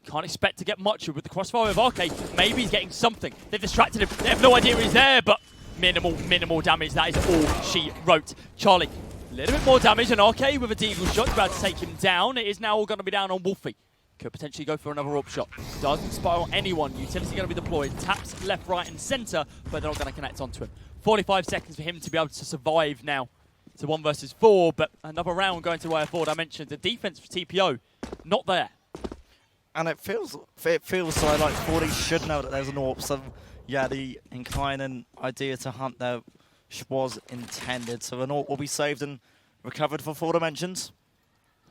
S2: Can't expect to get much with the crossfire of RK. Maybe he's getting something. They've distracted him. They have no idea he's there, but minimal damage. That is all she wrote. Charlie, a little bit more damage, and RK with a Deagle shot, about to take him down. It is now all going to be down on Wolfie. Could potentially go for another AWP shot. Doesn't spiral anyone. Utility going to be deployed. Taps left, right, and center, but they're not going to connect onto him. 45 seconds for him to be able to survive now. It's a 1 versus 4, but another round going to where 4 Dimensions. The defense for TPO, not there.
S3: And it feels so like 40 should know that there's an AWP. So yeah, the inclining idea to hunt there was intended. So an AWP will be saved and recovered for 4 Dimensions.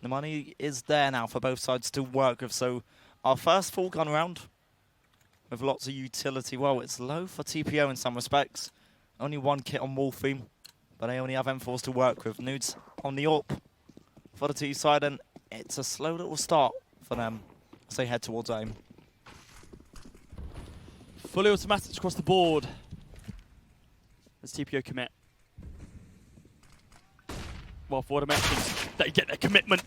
S3: The money is there now for both sides to work with. So our first full gun round with lots of utility. Well, it's low for TPO in some respects. Only 1 kit on Wolfie, but they only have M4s to work with. Nudes on the AWP for the T side, and it's a slow little start for them as they head towards aim.
S2: Fully automatics across the board as TPO commit. Well, 4 Dimensions, they get their commitment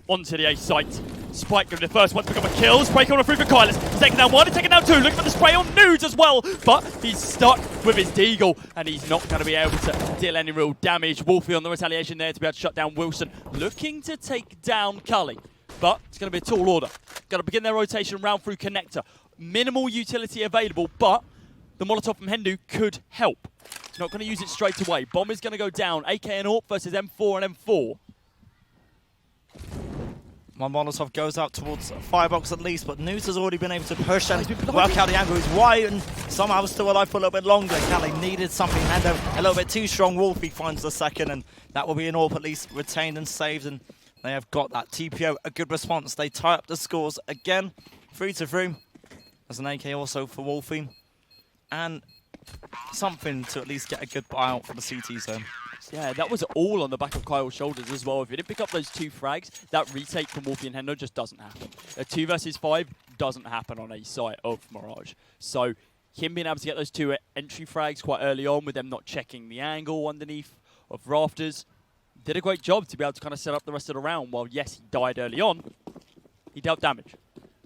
S2: onto the A site. Spike going to the first one to become a kill. Spray coming through for Kylus. He's taking down 1, he's taking down 2. Looking for the spray on Nudes as well. But he's stuck with his Deagle, and he's not going to be able to deal any real damage. Wolfie on the retaliation there to be able to shut down Wilson. Looking to take down Cully. But it's going to be a tall order. Going to begin their rotation round through connector. Minimal utility available, but the Molotov from Hendu could help. Not going to use it straight away. Bomb is going to go down. AK and AWP versus M4 and M4.
S3: My Molotov goes out towards Firebox at least, but Nudes has already been able to push and work out the angle. He's wide and somehow still alive for a little bit longer. Cali needed something, and a little bit too strong. Wolfie finds the second, and that will be an AWP at least retained and saved, and they have got that. TPO, a good response. They tie up the scores again, 3-3. There's an AK also for Wolfie, and something to at least get a good buyout for the CT zone.
S2: Yeah, that was all on the back of Kyle's shoulders as well. If he didn't pick up those 2 frags, that retake from Wolfie and Hendo just doesn't happen. A 2 versus 5 doesn't happen on a site of Mirage. So him being able to get those 2 entry frags quite early on with them not checking the angle underneath of rafters, did a great job to be able to kind of set up the rest of the round. While yes, he died early on, he dealt damage.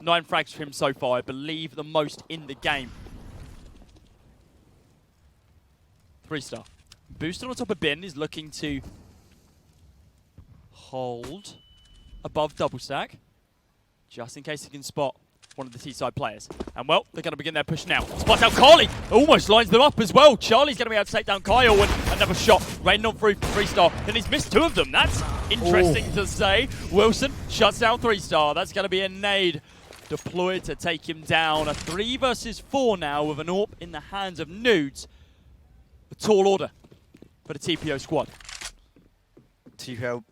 S2: 9 frags for him so far, I believe the most in the game. 3-star. Boosted on top of Bin is looking to hold above double stack, just in case he can spot one of the T-side players. And well, they're going to begin their push now. Spot out Carly, almost lines them up as well. Charlie's going to be able to take down Kyle, and another shot raining on through 3-star, and he's missed 2 of them. That's interesting to say. Wilson shuts down 3-star. That's going to be a nade deployed to take him down. A 3 versus 4 now with an AWP in the hands of Nudes. A tall order for the TPO squad.
S3: TPO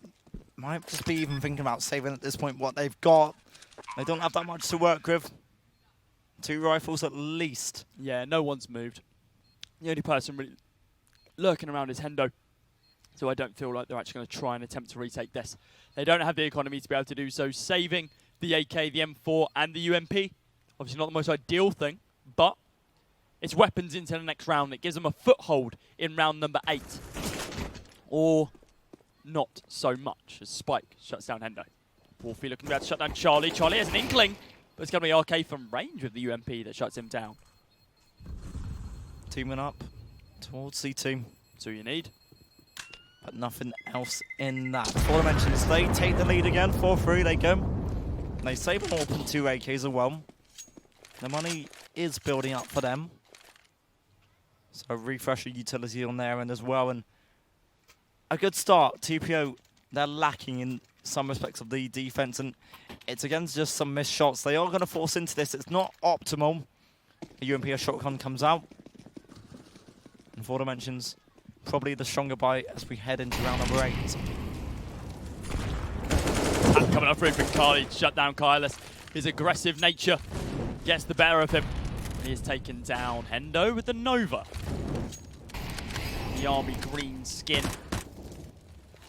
S3: might just be even thinking about saving at this point what they've got. They don't have that much to work with. 2 rifles at least.
S2: Yeah, no one's moved. The only person really lurking around is Hendo. So I don't feel like they're actually going to try and attempt to retake this. They don't have the economy to be able to do so. Saving the AK, the M4, and the UMP. Obviously not the most ideal thing, but it's weapons into the next round. It gives them a foothold in round number 8. Or not so much as Spike shuts down Hendo. Wolfie looking to be able to shut down Charlie. Charlie has an inkling, but it's going to be RK from range with the UMP that shuts him down.
S3: Teaming up towards C2.
S2: That's all you need.
S3: But nothing else in that. 4 Dimensions, they take the lead again. 4-3, they go. And they save an AWP and 2 AKs as well. The money is building up for them. So refresher utility on their end as well. And a good start. TPO, they're lacking in some respects of the defense. And it's against just some missed shots. They are going to force into this. It's not optimal. A UMP, a shotgun comes out. And 4 Dimensions, probably the stronger bite as we head into round number 8.
S2: And coming up through for Carly, shut down Kylus. His aggressive nature gets the better of him. And he is taken down. Hendo with the Nova. The army green skin.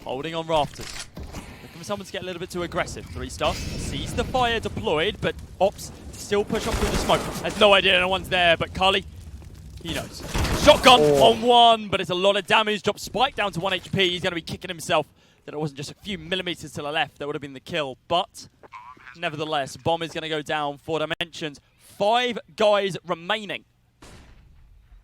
S2: Holding on rafters. Looking for someone to get a little bit too aggressive. 3-star sees the fire deployed, but Ops still push up through the smoke. Has no idea no one's there, but Carly, he knows. Shotgun on one, but it's a lot of damage. Drops Spike down to 1 HP. He's going to be kicking himself that it wasn't just a few millimeters to the left. That would have been the kill. But nevertheless, bomb is going to go down. 4 Dimensions. 5 guys remaining.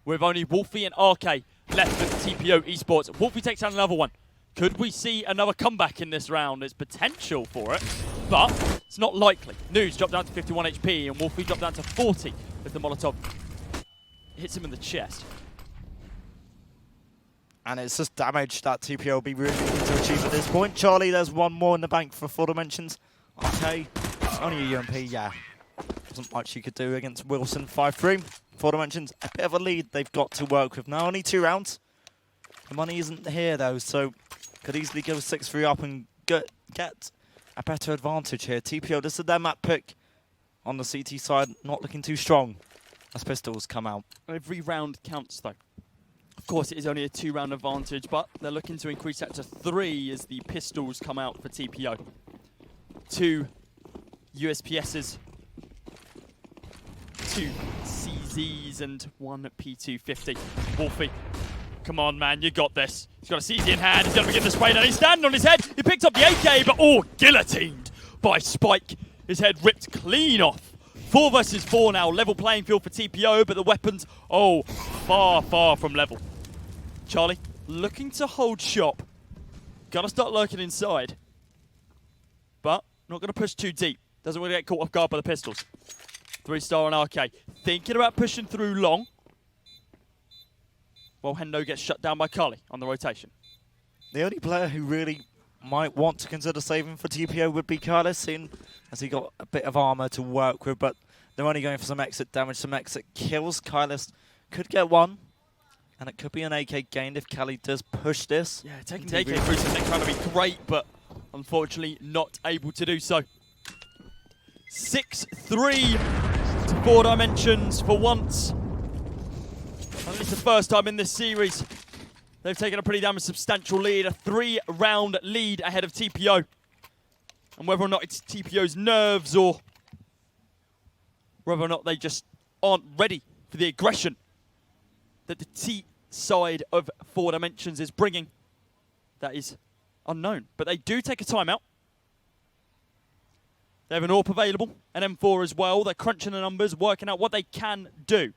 S2: With only Wolfie and RK left with TPO Esports. Wolfie takes down another one. Could we see another comeback in this round? There's potential for it, but it's not likely. News dropped down to 51 HP, and Wolfie dropped down to 40 with the Molotov. Hits him in the chest.
S3: And it's just damage that TPO will be really looking to achieve at this point. Charlie, there's one more in the bank for 4 Dimensions. Okay, only a UMP, yeah. Wasn't much you could do against Wilson. 5-3. 4 Dimensions, a bit of a lead they've got to work with now. Only 2 rounds. The money isn't here though, so could easily go 6-3 up and get a better advantage here. TPO, this is their map pick on the CT side, not looking too strong as pistols come out.
S2: Every round counts though. Of course, it is only a 2-round advantage, but they're looking to increase that to 3 as the pistols come out for TPO. 2 USPSs, 2 CZs, and 1 P250. Wolfie, come on, man, you got this. He's got a CZ in hand, he's going to begin the spray, and he's standing on his head. He picked up the AK, but guillotined by Spike. His head ripped clean off. 4 versus 4 now, level playing field for TPO, but the weapons, far, far from level. Charlie, looking to hold shop. Gotta start lurking inside. But not gonna push too deep. Doesn't want to get caught off guard by the pistols. 3-star on RK. Thinking about pushing through long. While Hendo gets shut down by Carly on the rotation.
S3: The only player who really might want to consider saving for TPO would be Carlos, seeing as he got a bit of armor to work with, but they're only going for some exit damage, some exit kills. Kylus could get 1, and it could be an AK gained if Cali does push this.
S2: Yeah, taking the AK through something trying to be great, but unfortunately not able to do so. 6-3 to 4 Dimensions for once. And it's the first time in this series they've taken a pretty damn substantial lead, a 3-round lead ahead of TPO. And whether or not it's TPO's nerves or whether or not they just aren't ready for the aggression that the T side of 4 Dimensions is bringing, that is unknown. But they do take a timeout. They have an AWP available, an M4 as well. They're crunching the numbers, working out what they can do.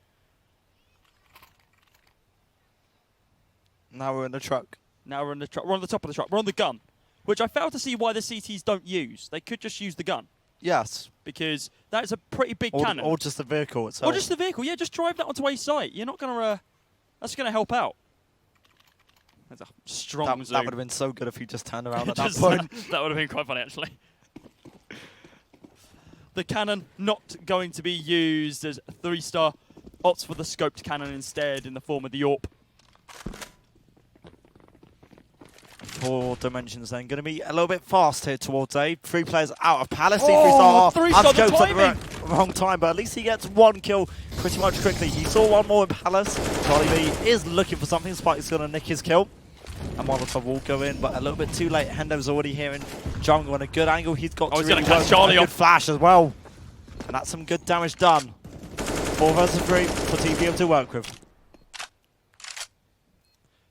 S3: Now we're in the truck.
S2: Now we're in the truck. We're on the top of the truck. We're on the gun, which I fail to see why the CTs don't use. They could just use the gun.
S3: Yes.
S2: Because that is a pretty big cannon.
S3: Or just the vehicle itself.
S2: Or just the vehicle. Yeah, just drive that onto a site. You're not going to... that's going to help out. That's a strong zoom.
S3: That would have been so good if you just turned around at that point.
S2: That would have been quite funny, actually. The cannon not going to be used as 3-star. Opts for the scoped cannon instead in the form of the AWP.
S3: 4 Dimensions then going to be a little bit fast here towards A. 3 players out of Palace.
S2: 3-star the timing!
S3: Wrong time, but at least he gets 1 kill pretty much quickly. He saw 1 more in Palace. Charlie B is looking for something. Spike's going to nick his kill. And Molotov will go in, but a little bit too late. Hendo's already here in jungle on a good angle. He's got to really
S2: catch Charlie
S3: a
S2: off.
S3: good flash as well. And that's some good damage done. 4 versus 3 for TPO to work with.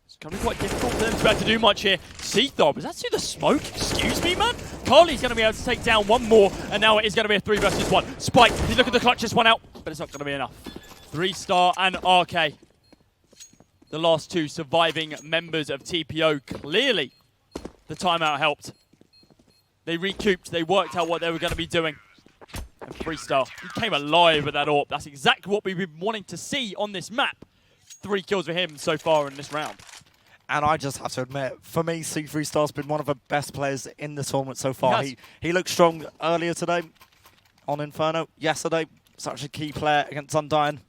S2: It's going to be quite difficult for them to be able to do much here. Seethob, is that through the smoke? Excuse me, man? Carly's going to be able to take down 1 more, and now it is going to be a 3 versus 1. Spike, he's looking to clutch this one out, but it's not going to be enough. 3-star and RK. the last two surviving members of TPO. Clearly, the timeout helped. They recouped, they worked out what they were going to be doing. And Freestar, he came alive with that AWP. That's exactly what we've been wanting to see on this map. 3 kills for him so far in this round.
S3: And I just have to admit, for me, Freestar's been one of the best players in the tournament so far. He looked strong earlier today on Inferno. Yesterday, such a key player against Undying.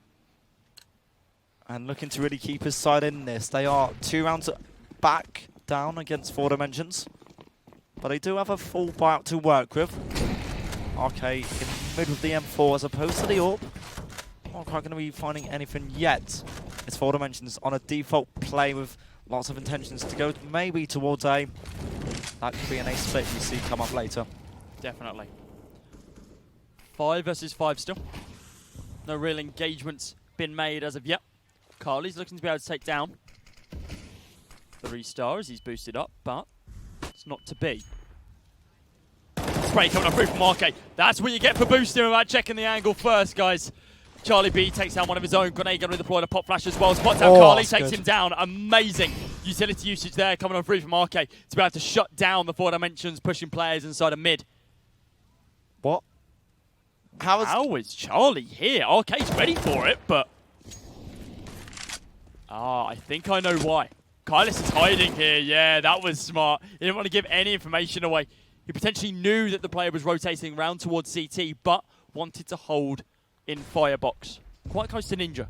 S3: And looking to really keep his side in this. They are 2 rounds back down against 4 Dimensions. But they do have a full buyout to work with. RK in mid with the M4 as opposed to the AWP. Not quite going to be finding anything yet. It's 4 Dimensions on a default play with lots of intentions to go maybe towards A. That could be an A split we see come up later.
S2: Definitely. 5 versus 5 still. No real engagements been made as of yet. Carly's looking to be able to take down 3 stars. He's boosted up, but it's not to be. Spray coming up through from RK. That's what you get for boosting without checking the angle first, guys. Charlie B takes down one of his own. Grenade gunner deployed a pop flash as well. Spots out Carly, takes him down. Amazing utility usage there coming on through from RK to be able to shut down the 4 Dimensions, pushing players inside of mid.
S3: What?
S2: How is Charlie here? RK's ready for it, but... I think I know why. Kylus is hiding here. Yeah, that was smart. He didn't want to give any information away. He potentially knew that the player was rotating round towards CT, but wanted to hold in firebox. Quite close to Ninja.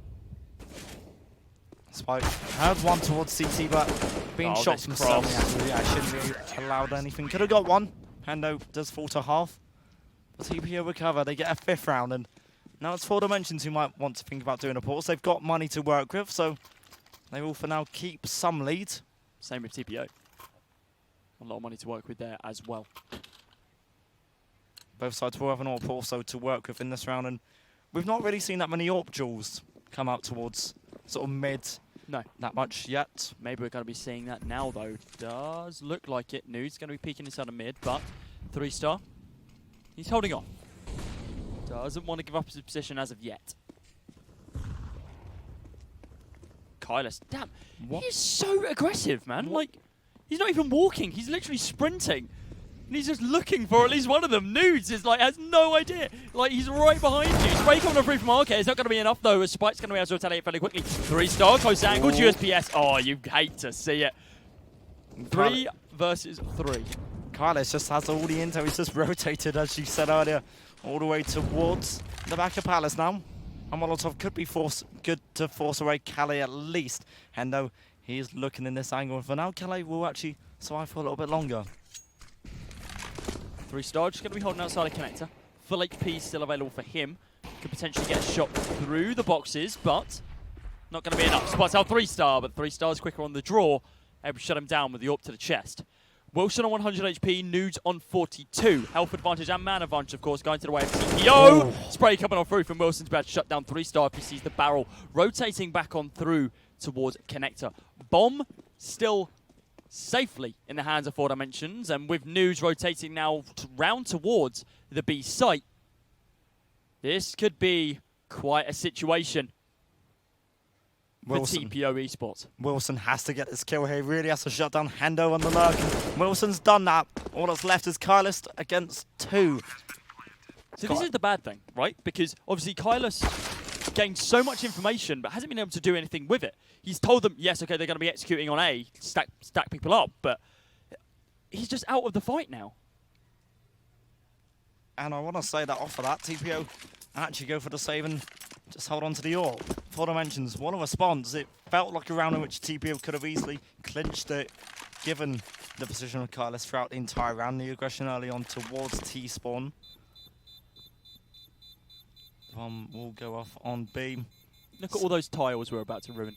S3: Spike had one towards CT, but being shot from semi-actually, I shouldn't be allowed anything. Could have got one. Hendo does fall to half. But TPO recover. They get a 5th round, and now it's 4 Dimensions who might want to think about doing a pause. They've got money to work with, so they will for now keep some lead.
S2: Same with TPO. A lot of money to work with there as well.
S3: Both sides will have an AWP also to work with in this round, and we've not really seen that many AWP duels come out towards sort of mid.
S2: No.
S3: That much yet.
S2: Maybe we're going to be seeing that now, though. Does look like it. Nude's going to be peeking inside of mid, but 3 star. He's holding on. Doesn't want to give up his position as of yet. Kylus, damn. What? He's so aggressive, man. What? Like, he's not even walking. He's literally sprinting. And he's just looking for at least one of them. Nudes is like, has no idea. Like, he's right behind you. Spray coming through from RK. It's not going to be enough, though, as Spike's going to be able to retaliate fairly quickly. 3 star, close angle, USPS. Oh, you hate to see it. 3 versus 3.
S3: Kylus just has all the intel. He's just rotated, as you said earlier, all the way towards the back of Palace now. And Molotov could be good to force away Calais at least. Hendo, he is looking in this angle. For now, Calais will actually survive for a little bit longer.
S2: 3 star just going to be holding outside a connector. Full HP still available for him. Could potentially get a shot through the boxes, but not going to be enough. Spots out 3 star, but 3 stars quicker on the draw. Able to shut him down with the AWP to the chest. Wilson on 100 HP, Nudes on 42. Health advantage and man advantage, of course, going to the way of TPO. Spray coming on through from Wilson to be able to shut down 3 star if he sees the barrel. Rotating back on through towards connector. Bomb still safely in the hands of 4 Dimensions, and with Nudes rotating now round towards the B site, this could be quite a situation for TPO Esports.
S3: Wilson has to get this kill here. He really has to shut down Hendo on the lurk. Wilson's done that. All that's left is Kylus against 2.
S2: So this is the bad thing, right? Because obviously Kylus gained so much information but hasn't been able to do anything with it. He's told them, yes, okay, they're going to be executing on A, stack people up, but he's just out of the fight now.
S3: And I want to say that off of that, TPO actually go for the save and just hold on to the AWP. 4 Dimensions, what a response. It felt like a round in which TPO could have easily clinched it, given the position of Kylus throughout the entire round. The aggression early on towards T-spawn. Will go off on B.
S2: Look at all those tiles we're about to ruin.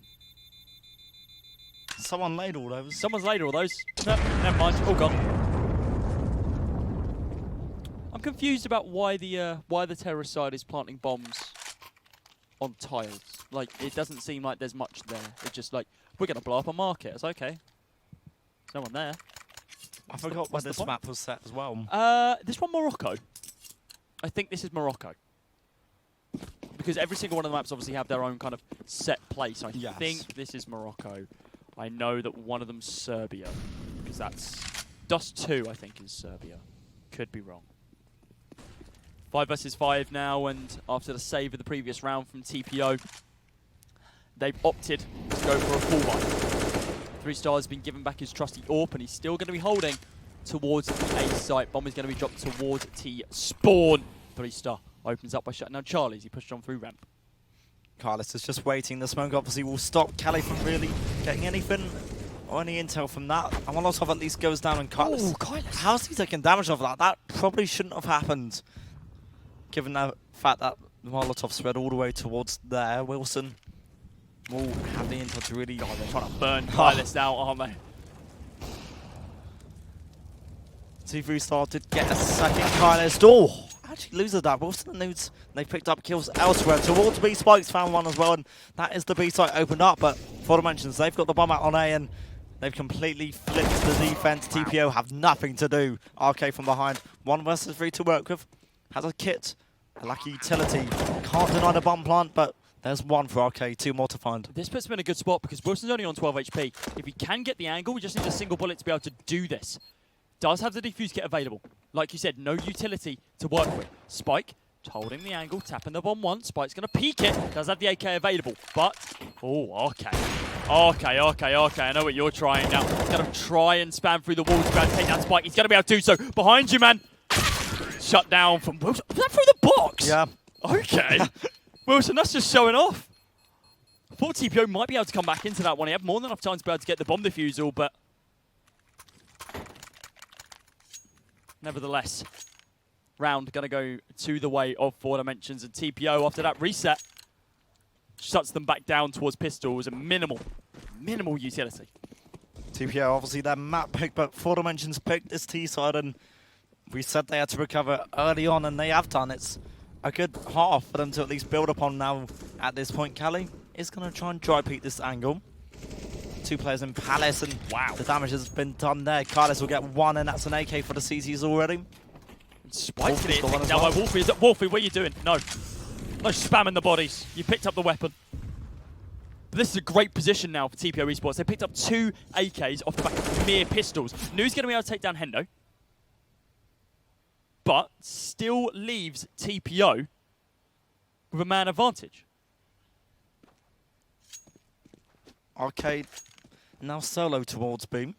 S3: Someone laid all those.
S2: Someone's laid all those. No, never mind. All gone. I'm confused about why the terrorist side is planting bombs on tiles. Like, it doesn't seem like there's much there. It's just like, we're going to blow up a market. It's okay. There's no one there.
S3: I forgot where this map was set as well.
S2: This one, Morocco. I think this is Morocco. because every single one of the maps obviously have their own kind of set place. I
S3: Yes.
S2: think this is Morocco. I know that one of them's Serbia, because that's Dust 2, I think, is Serbia. Could be wrong. 5 versus 5 now, and after the save of the previous round from TPO, they've opted to go for a full buy. 3 Star has been given back his trusty AWP, and he's still going to be holding towards the A site. Bomb is going to be dropped towards T spawn. 3 Star opens up by shutting down Charlie as he pushed on through ramp.
S3: Carlos is just waiting. The smoke obviously will stop Cali from really getting anything or any intel from that. And Molotov at least goes down, and Carlos.
S2: Oh, Carlos.
S3: How's he taking damage off that? That probably shouldn't have happened, given the fact that Molotov spread all the way towards there. Wilson will have the intel to really.
S2: God, they're trying to burn Carlos out, aren't they?
S3: T3 Star did get a second. Carlos. Oh, actually loses that. Wilson and Nudes, they picked up kills elsewhere. Towards B, Spikes found one as well, and that is the B site opened up. But for the mentions, they've got the bomb out on A, and they've completely flipped the defense. Wow. TPO have nothing to do. RK from behind. 1 versus 3 to work with. Has a kit, a lucky utility. Can't deny the bomb plant, but there's 1 for RK, 2 more to find.
S2: This puts him in a good spot because Wilson's only on 12 HP. If he can get the angle, we just need a single bullet to be able to do this. Does have the defuse kit available. Like you said, no utility to work with. Spike, holding the angle, tapping the bomb once. Spike's going to peek it. Does have the AK available, but... Oh, okay. Okay. I know what you're trying now. He's going to try and spam through the walls to be able to take that Spike. He's going to be able to do so. Behind you, man. Shut down from Wilson. Was that through the box?
S3: Yeah.
S2: Okay. Wilson, that's just showing off. I thought TPO might be able to come back into that one. He had more than enough time to be able to get the bomb defusal, but... Nevertheless, round going to go to the way of 4 Dimensions, and TPO after that reset shuts them back down towards pistols and minimal utility.
S3: TPO obviously their map pick, but 4 Dimensions picked this T side, and we said they had to recover early on, and they have done. It's a good half for them to at least build upon now at this point. Cali is going to try and dry peek this angle. 2 players in Palace, and wow, the damage has been done there. Carlos will get 1, and that's an AK for the CTs already.
S2: Spike's going to get taken down by Wolfie. Is it Wolfie? What are you doing? No spamming the bodies. You picked up the weapon. But this is a great position now for TPO Esports. They picked up 2 AKs off the back of mere pistols. Nu's going to be able to take down Hendo, but still leaves TPO with a man advantage.
S3: Arcade now solo towards B.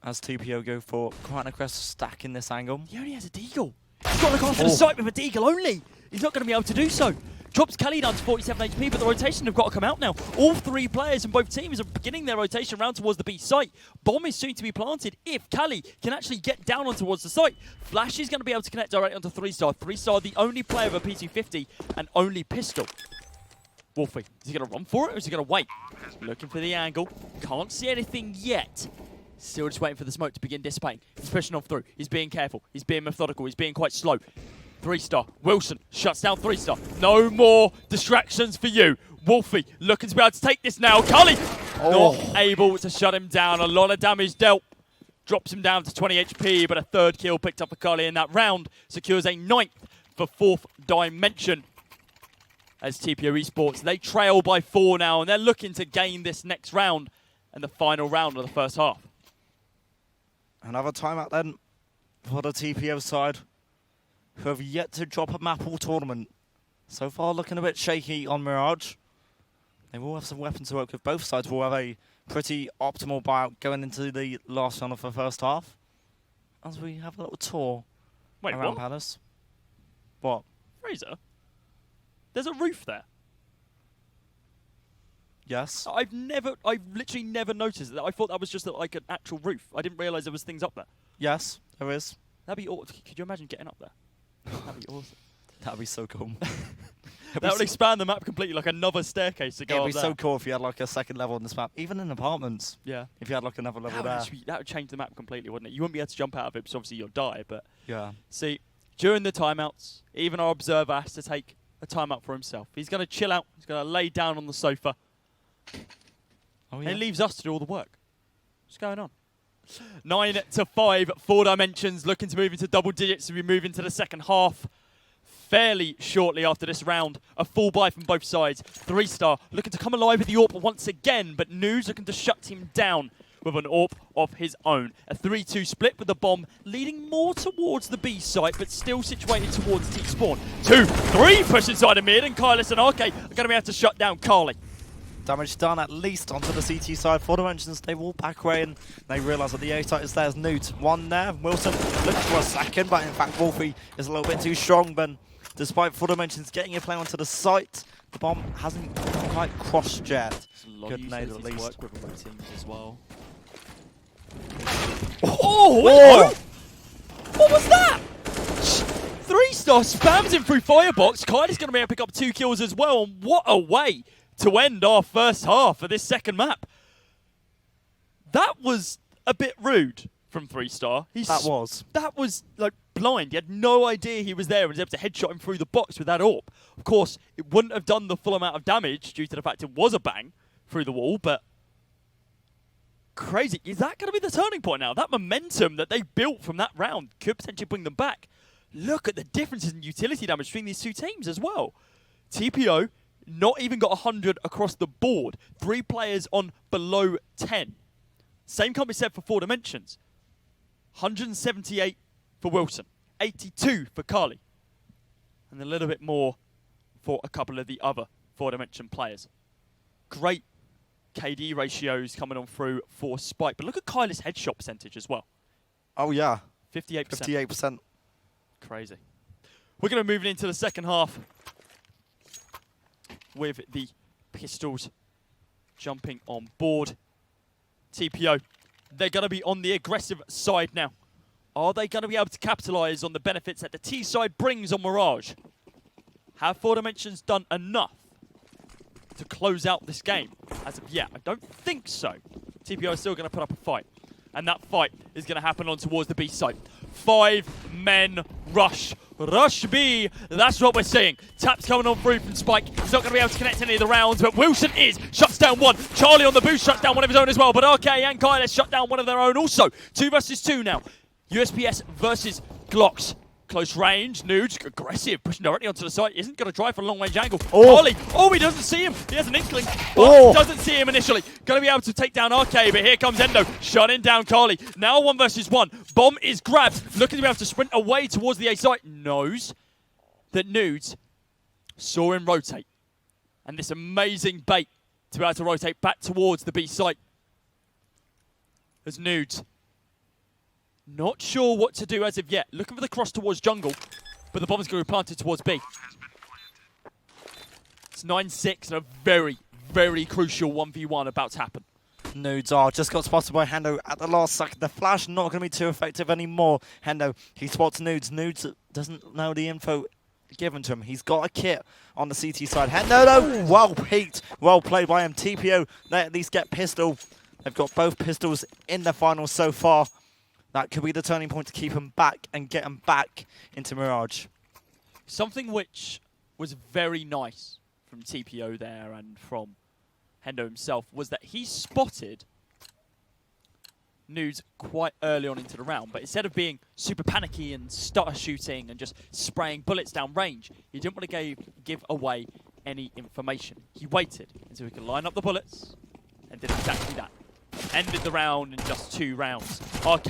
S3: As TPO go for quite an aggressive stack in this angle.
S2: He only has a deagle. He's got to look after the site with a deagle only. He's not going to be able to do so. Drops Kelly down to 47 HP, but the rotation have got to come out now. All 3 players in both teams are beginning their rotation round towards the B site. Bomb is soon to be planted if Kelly can actually get down on towards the site. Flash is going to be able to connect directly onto 3 Star. 3 Star, the only player with a P250 and only pistol. Wolfie, is he going to run for it or is he going to wait? Looking for the angle. Can't see anything yet. Still just waiting for the smoke to begin dissipating. He's pushing off through. He's being careful. He's being methodical. He's being quite slow. 3 Star. Wilson shuts down 3 Star. No more distractions for you. Wolfie looking to be able to take this now. Cully not able to shut him down. A lot of damage dealt. Drops him down to 20 HP, but a 3rd kill picked up for Cully in that round. Secures a 9th for 4th Dimension. As TPO Esports, they trail by 4 now, and they're looking to gain this next round and the final round of the first half.
S3: Another timeout then for the TPO side, who have yet to drop a map all tournament. So far looking a bit shaky on Mirage. They will have some weapons to work with. Both sides will have a pretty optimal buyout going into the last round of the first half. As we have a little tour around Palace. What?
S2: Fraser? There's a roof there.
S3: Yes.
S2: I've literally never noticed that. I thought that was just like an actual roof. I didn't realise there was things up there.
S3: Yes, there is.
S2: That'd be awesome. Could you imagine getting up there? That'd be awesome.
S3: That'd be so cool.
S2: That would expand the map completely, like another staircase to go up
S3: there. It'd be so cool if you had like a 2nd level on this map, even in apartments. Yeah. If you had like another level there.
S2: That would change the map completely, wouldn't it? You wouldn't be able to jump out of it, because obviously you'll die, but...
S3: Yeah.
S2: See, during the timeouts, even our observer has to take a timeout for himself. He's going to chill out. He's going to lay down on the sofa. Oh, yeah. And he leaves us to do all the work. What's going on? 9-5, 4 Dimensions, looking to move into double digits as we move into the second half. fairly shortly after this round. A full buy from both sides. 3-star looking to come alive with the AWP once again, but Nudes looking to shut him down with an AWP of his own. A 3-2 split with the bomb leading more towards the B site, but still situated towards T-spawn. 2-3 push inside the mid, and Kylus and RK are going to be able to shut down Carly.
S3: Damage done at least onto the CT side. 4 Dimensions, they walk back away and they realise that the A site is there. There's Nudes. One there. Wilson looking for a second, but in fact Wolfie is a little bit too strong. But despite 4 Dimensions getting a play onto the site, the bomb hasn't quite crossed yet. Good nade at least.
S2: Work with remote teams as well.
S3: Oh!
S2: What was that? 3-star spams him through Firebox. Kylie's going to be able to pick up 2 kills as well. And what a way to end our first half of this second map. That was a bit rude from 3-star. That was like blind. He had no idea he was there and was able to headshot him through the box with that AWP. Of course, it wouldn't have done the full amount of damage due to the fact it was a bang through the wall, but crazy. Is that going to be the turning point now? That momentum that they built from that round could potentially bring them back. Look at the differences in utility damage between these two teams as well. TPO not even got 100 across the board. 3 players on below 10. Same can't be said for 4 Dimensions. 178 for Wilson. 82 for Carly. And a little bit more for a couple of the other 4 Dimension players. Great KD ratios coming on through for Spike. But look at Kylie's headshot percentage as well.
S3: Oh, yeah.
S2: 58%.
S3: 58%.
S2: Crazy. We're going to move into the second half with the Pistols jumping on board. TPO, they're going to be on the aggressive side now. Are they going to be able to capitalise on the benefits that the T side brings on Mirage? Have 4 Dimensions done enough to close out this game? As of yet, I don't think so. TPO is still going to put up a fight. And that fight is going to happen on towards the B site. 5-men rush. Rush B. That's what we're seeing. Taps coming on through from Spike. He's not going to be able to connect any of the rounds, but Wilson is. Shuts down one. Charlie on the boost shuts down one of his own as well. But RK and Kyle shut down one of their own also. 2 versus 2 now. USPS versus Glocks. Close range, Nuge, aggressive, pushing directly onto the site. Isn't going to drive for a long range angle. Carly, he doesn't see him. He has an inkling, but doesn't see him initially. Going to be able to take down RK, but here comes Endo, shutting down Carly. Now 1 versus 1. Bomb is grabbed, looking to be able to sprint away towards the A site. Knows that Nudes saw him rotate. And this amazing bait to be able to rotate back towards the B site. As Nudes not sure what to do as of yet. Looking for the cross towards jungle, but the bomb's going to be planted towards B. It's 9-6 and a very, very crucial 1v1 about to happen.
S3: Nudes are just got spotted by Hendo at the last second. The flash not going to be too effective anymore. Hendo, he spots Nudes. Nudes doesn't know the info given to him. He's got a kit on the CT side. Hendo, though, well peeked. Well played by him. TPO, they at least get pistol. They've got both pistols in the finals so far. That could be the turning point to keep him back and get him back into Mirage.
S2: Something which was very nice from TPO there and from Hendo himself was that he spotted Nudes quite early on into the round, but instead of being super panicky and stutter shooting and just spraying bullets down range, he didn't want to give away any information. He waited until he could line up the bullets and did exactly that. Ended the round in just 2 rounds. RK,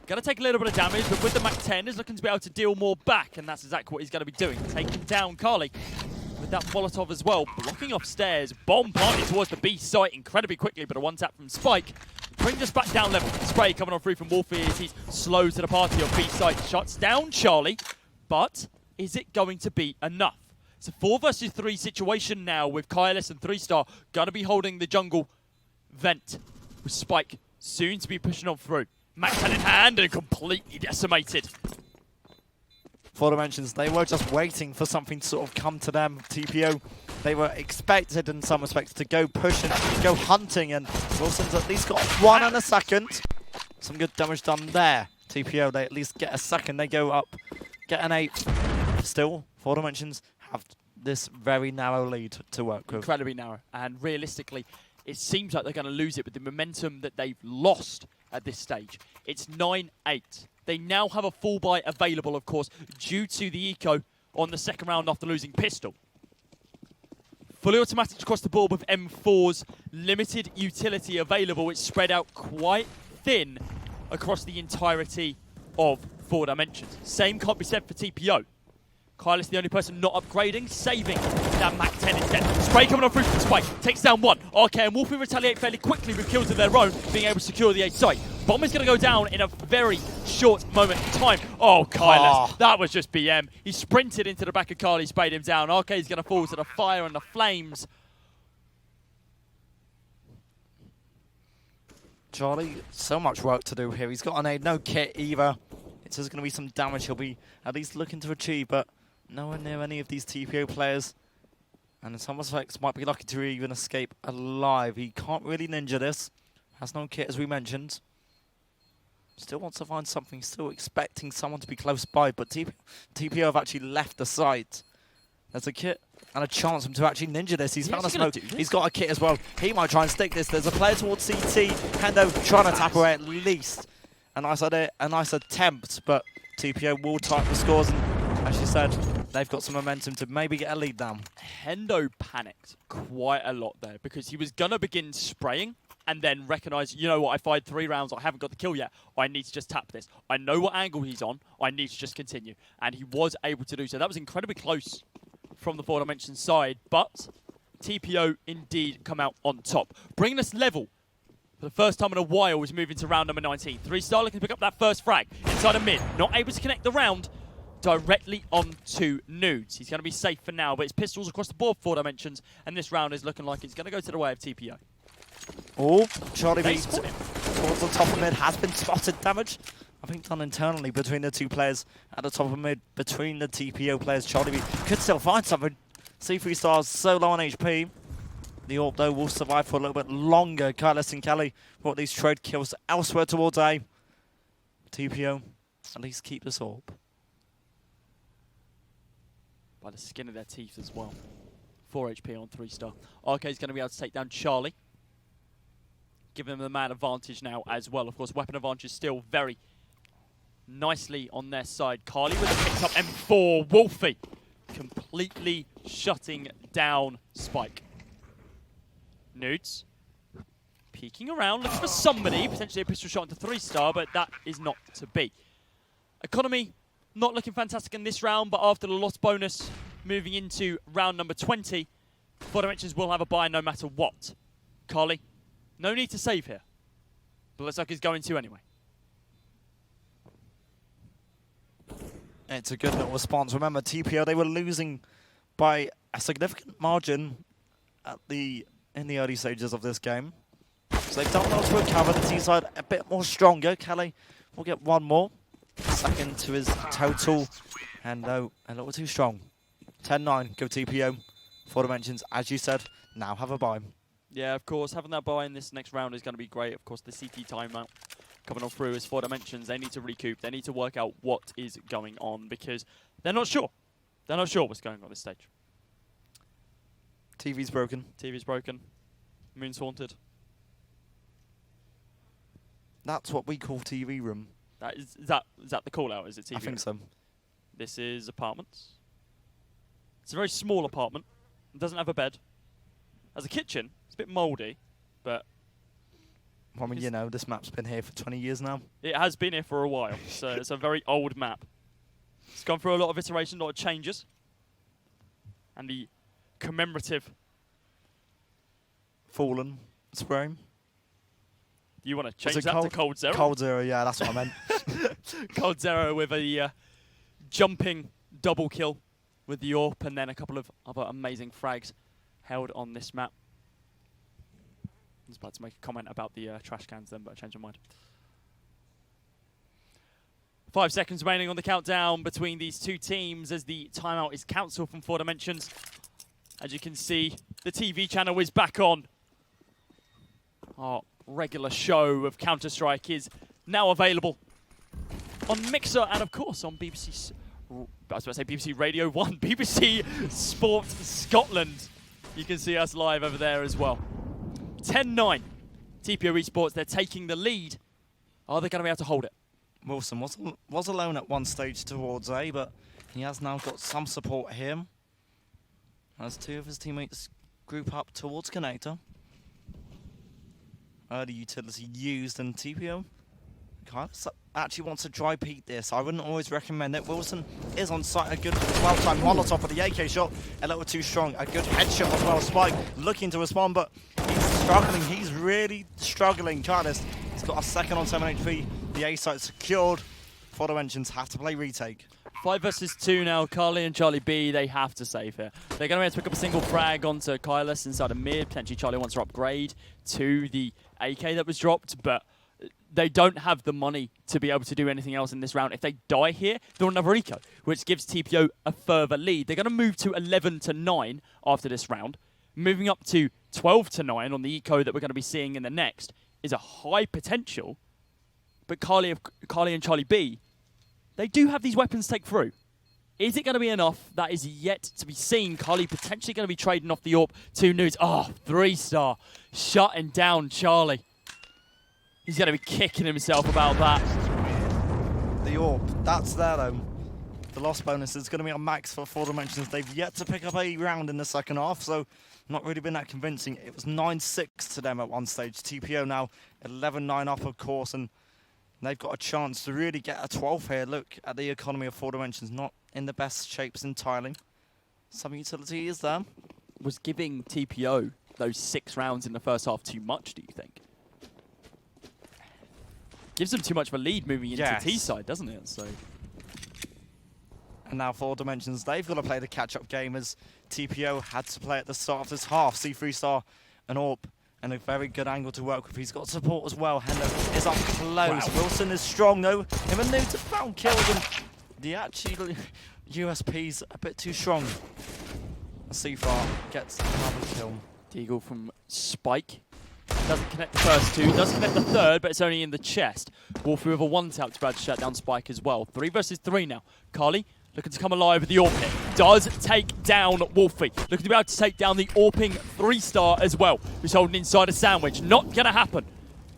S2: going to take a little bit of damage, but with the Mac 10, is looking to be able to deal more back, and that's exactly what he's going to be doing. Taking down Carly with that Molotov as well, blocking off stairs. Bomb planted towards the B site incredibly quickly, but a 1-tap from Spike brings us back down level. Spray coming on through from Wolfie as he's slow to the party on B site. Shuts down Charlie, but is it going to be enough? It's a 4 versus 3 situation now with Kylus and 3-star going to be holding the jungle vent. With Spike soon to be pushing on through. Max hand in hand and completely decimated.
S3: 4 Dimensions, they were just waiting for something to sort of come to them. TPO, they were expected in some respects to go pushing, go hunting, and Wilson's at least got 1 and a second. Some good damage done there. TPO, they at least get a second. They go up, get an 8. Still, 4 Dimensions have this very narrow lead to work with.
S2: Incredibly narrow. And realistically, it seems like they're going to lose it with the momentum that they've lost at this stage. It's 9-8. They now have a full buy available, of course, due to the eco on the second round after losing pistol. Fully automatic across the board with M4's limited utility available. It's spread out quite thin across the entirety of 4 Dimensions. Same can't be said for TPO. Kyle is the only person not upgrading, saving that Mac 10 instead. Spray coming on through from Spike, takes down 1. RK and Wolfie retaliate fairly quickly with kills of their own, being able to secure the A site. Bomb is going to go down in a very short moment of time. Oh, Kylus, that was just BM. He sprinted into the back of Carly, sprayed him down. RK is going to fall to the fire and the flames.
S3: Charlie, so much work to do here. He's got an A, no kit either. It's just going to be some damage he'll be at least looking to achieve, but nowhere near any of these TPO players. And in some respects, might be lucky to even escape alive. He can't really ninja this. Has no kit, as we mentioned. Still wants to find something. Still expecting someone to be close by, but TPO have actually left the site. There's a kit and a chance for him to actually ninja this. He's found a smoke. He's got a kit as well. He might try and stick this. There's a player towards CT. Hendo trying to tap away at least. A nice attempt, but TPO will type the scores. And as you said, they've got some momentum to maybe get a lead down.
S2: Hendo panicked quite a lot there because he was going to begin spraying and then recognise, you know what, I fired 3 rounds, I haven't got the kill yet. I need to just tap this. I know what angle he's on. I need to just continue. And he was able to do so. That was incredibly close from the 4 Dimensions side, but TPO indeed come out on top. Bringing us level for the first time in a while is moving to round number 19. 3-star looking to pick up that first frag inside of mid. Not able to connect the round directly onto Nudes. He's going to be safe for now, but it's pistols across the board 4 Dimensions, and this round is looking like it's going to go to the way of TPO.
S3: Oh, Charlie B towards the top of mid has been spotted damage. I think done internally between the 2 players at the top of mid, between the TPO players. Charlie B could still find something. C3 stars so low on HP. The AWP though will survive for a little bit longer. Kylus and Kelly brought these trade kills elsewhere towards A. TPO at least keep this AWP.
S2: By the skin of their teeth as well. 4 HP on 3-star. RK is going to be able to take down Charlie. Giving them the man advantage now as well. Of course, weapon advantage is still very nicely on their side. Carly with a picked up M4. Wolfie completely shutting down Spike. Nudes peeking around, looking for somebody. Potentially a pistol shot into 3-star, but that is not to be. Economy not looking fantastic in this round, but after the loss bonus, moving into round number 20, 4 Dimensions will have a buy no matter what. Carly, no need to save here, but looks like he's going to anyway.
S3: It's a good little response. Remember, TPO, they were losing by a significant margin in the early stages of this game. So they've done well to recover. The team side a bit more stronger. Kelly will get 1 more. Second to his total. And no, a little too strong. 10-9, go TPO. 4 Dimensions, as you said, now have a buy.
S2: Yeah, of course, having that buy in this next round is going to be great. Of course, the CT timeout coming on through as 4 Dimensions. They need to recoup. They need to work out what is going on because they're not sure. They're not sure what's going on at this stage.
S3: TV's broken.
S2: TV's broken. Moon's haunted.
S3: That's what we call TV room.
S2: Is that the call out? Is it TV?
S3: I think so.
S2: This is apartments. It's a very small apartment. It doesn't have a bed. Has a kitchen. It's a bit mouldy, but
S3: I mean, you know, this map's been here for 20 years now.
S2: It has been here for a while, so it's a very old map. It's gone through a lot of iteration, a lot of changes. And the commemorative...
S3: Fallen spray.
S2: You want to change that to Cold Zero?
S3: Cold Zero, yeah, that's what I meant.
S2: Cold Zero with a jumping double kill with the AWP and then a couple of other amazing frags held on this map. I was about to make a comment about the trash cans then, but I changed my mind. 5 seconds remaining on the countdown between these 2 teams as the timeout is cancelled from 4 Dimensions. As you can see, the TV channel is back on. Our regular show of Counter-Strike is now available on Mixer and, of course, on BBC... I was about to say BBC Radio 1, BBC Sport Scotland. You can see us live over there as well. 10-9. TPO Esports, they're taking the lead. Are they going to be able to hold it?
S3: Wilson was alone at one stage towards A, but He has now got some support here. As two of his teammates group up towards Connector. Early utility used in TPO. Kylis actually wants to dry peek this. I wouldn't always recommend it. Wilson is on site. A good well-timed Molotov for the AK shot. A little too strong. A good headshot as well. Spike looking to respond, but he's struggling. He's really struggling. Kylis, he's got a second on 7 HP. The A site secured. For Dimensions have to play retake.
S2: 5 versus 2 now. Carly and Charlie B, they have to save here. They're going to have to pick up a single frag onto Kylis inside a mid. Potentially Charlie wants to upgrade to the AK that was dropped, but they don't have the money to be able to do anything else in this round. If they die here, they're on another eco, which gives TPO a further lead. They're going to move to 11-9 after this round. Moving up to 12-9 on the eco that we're going to be seeing in the next is a high potential, but Carly and Charlie B, they do have these weapons to take through. Is it going to be enough? That is yet to be seen. Carly potentially going to be trading off the AWP to Nudes. Oh, 3-star. Shutting down Charlie. He's going to be kicking himself about that.
S3: The AWP, that's there though. The loss bonus is going to be on max for 4 Dimensions. They've yet to pick up a round in the second half, so not really been that convincing. It was 9-6 to them at one stage. TPO now 11-9 up, of course, and they've got a chance to really get a 12 here. Look at the economy of 4 Dimensions, not in the best shapes entirely. Some utility is there.
S2: Was giving TPO those 6 rounds in the first half too much, do you think? Gives them too much of a lead moving into T side, doesn't it? So.
S3: And now 4 Dimensions, they've got to play the catch-up game as TPO had to play at the start of this half. C3 star and AWP. And a very good angle to work with. He's got support as well. Hendo is up close. Wow. Wilson is strong though. Him and Nudes have found kills, and the actual USP's a bit too strong. C4 gets another kill.
S2: Deagle from Spike. Doesn't connect the first 2, does connect the third, but it's only in the chest. Wolfie with a 1-tap to be able to shut down Spike as well. 3 versus 3 now. Carly looking to come alive with the AWP hit. Does take down Wolfie. Looking to be able to take down the AWPing 3-star as well. Who's holding inside a sandwich. Not going to happen.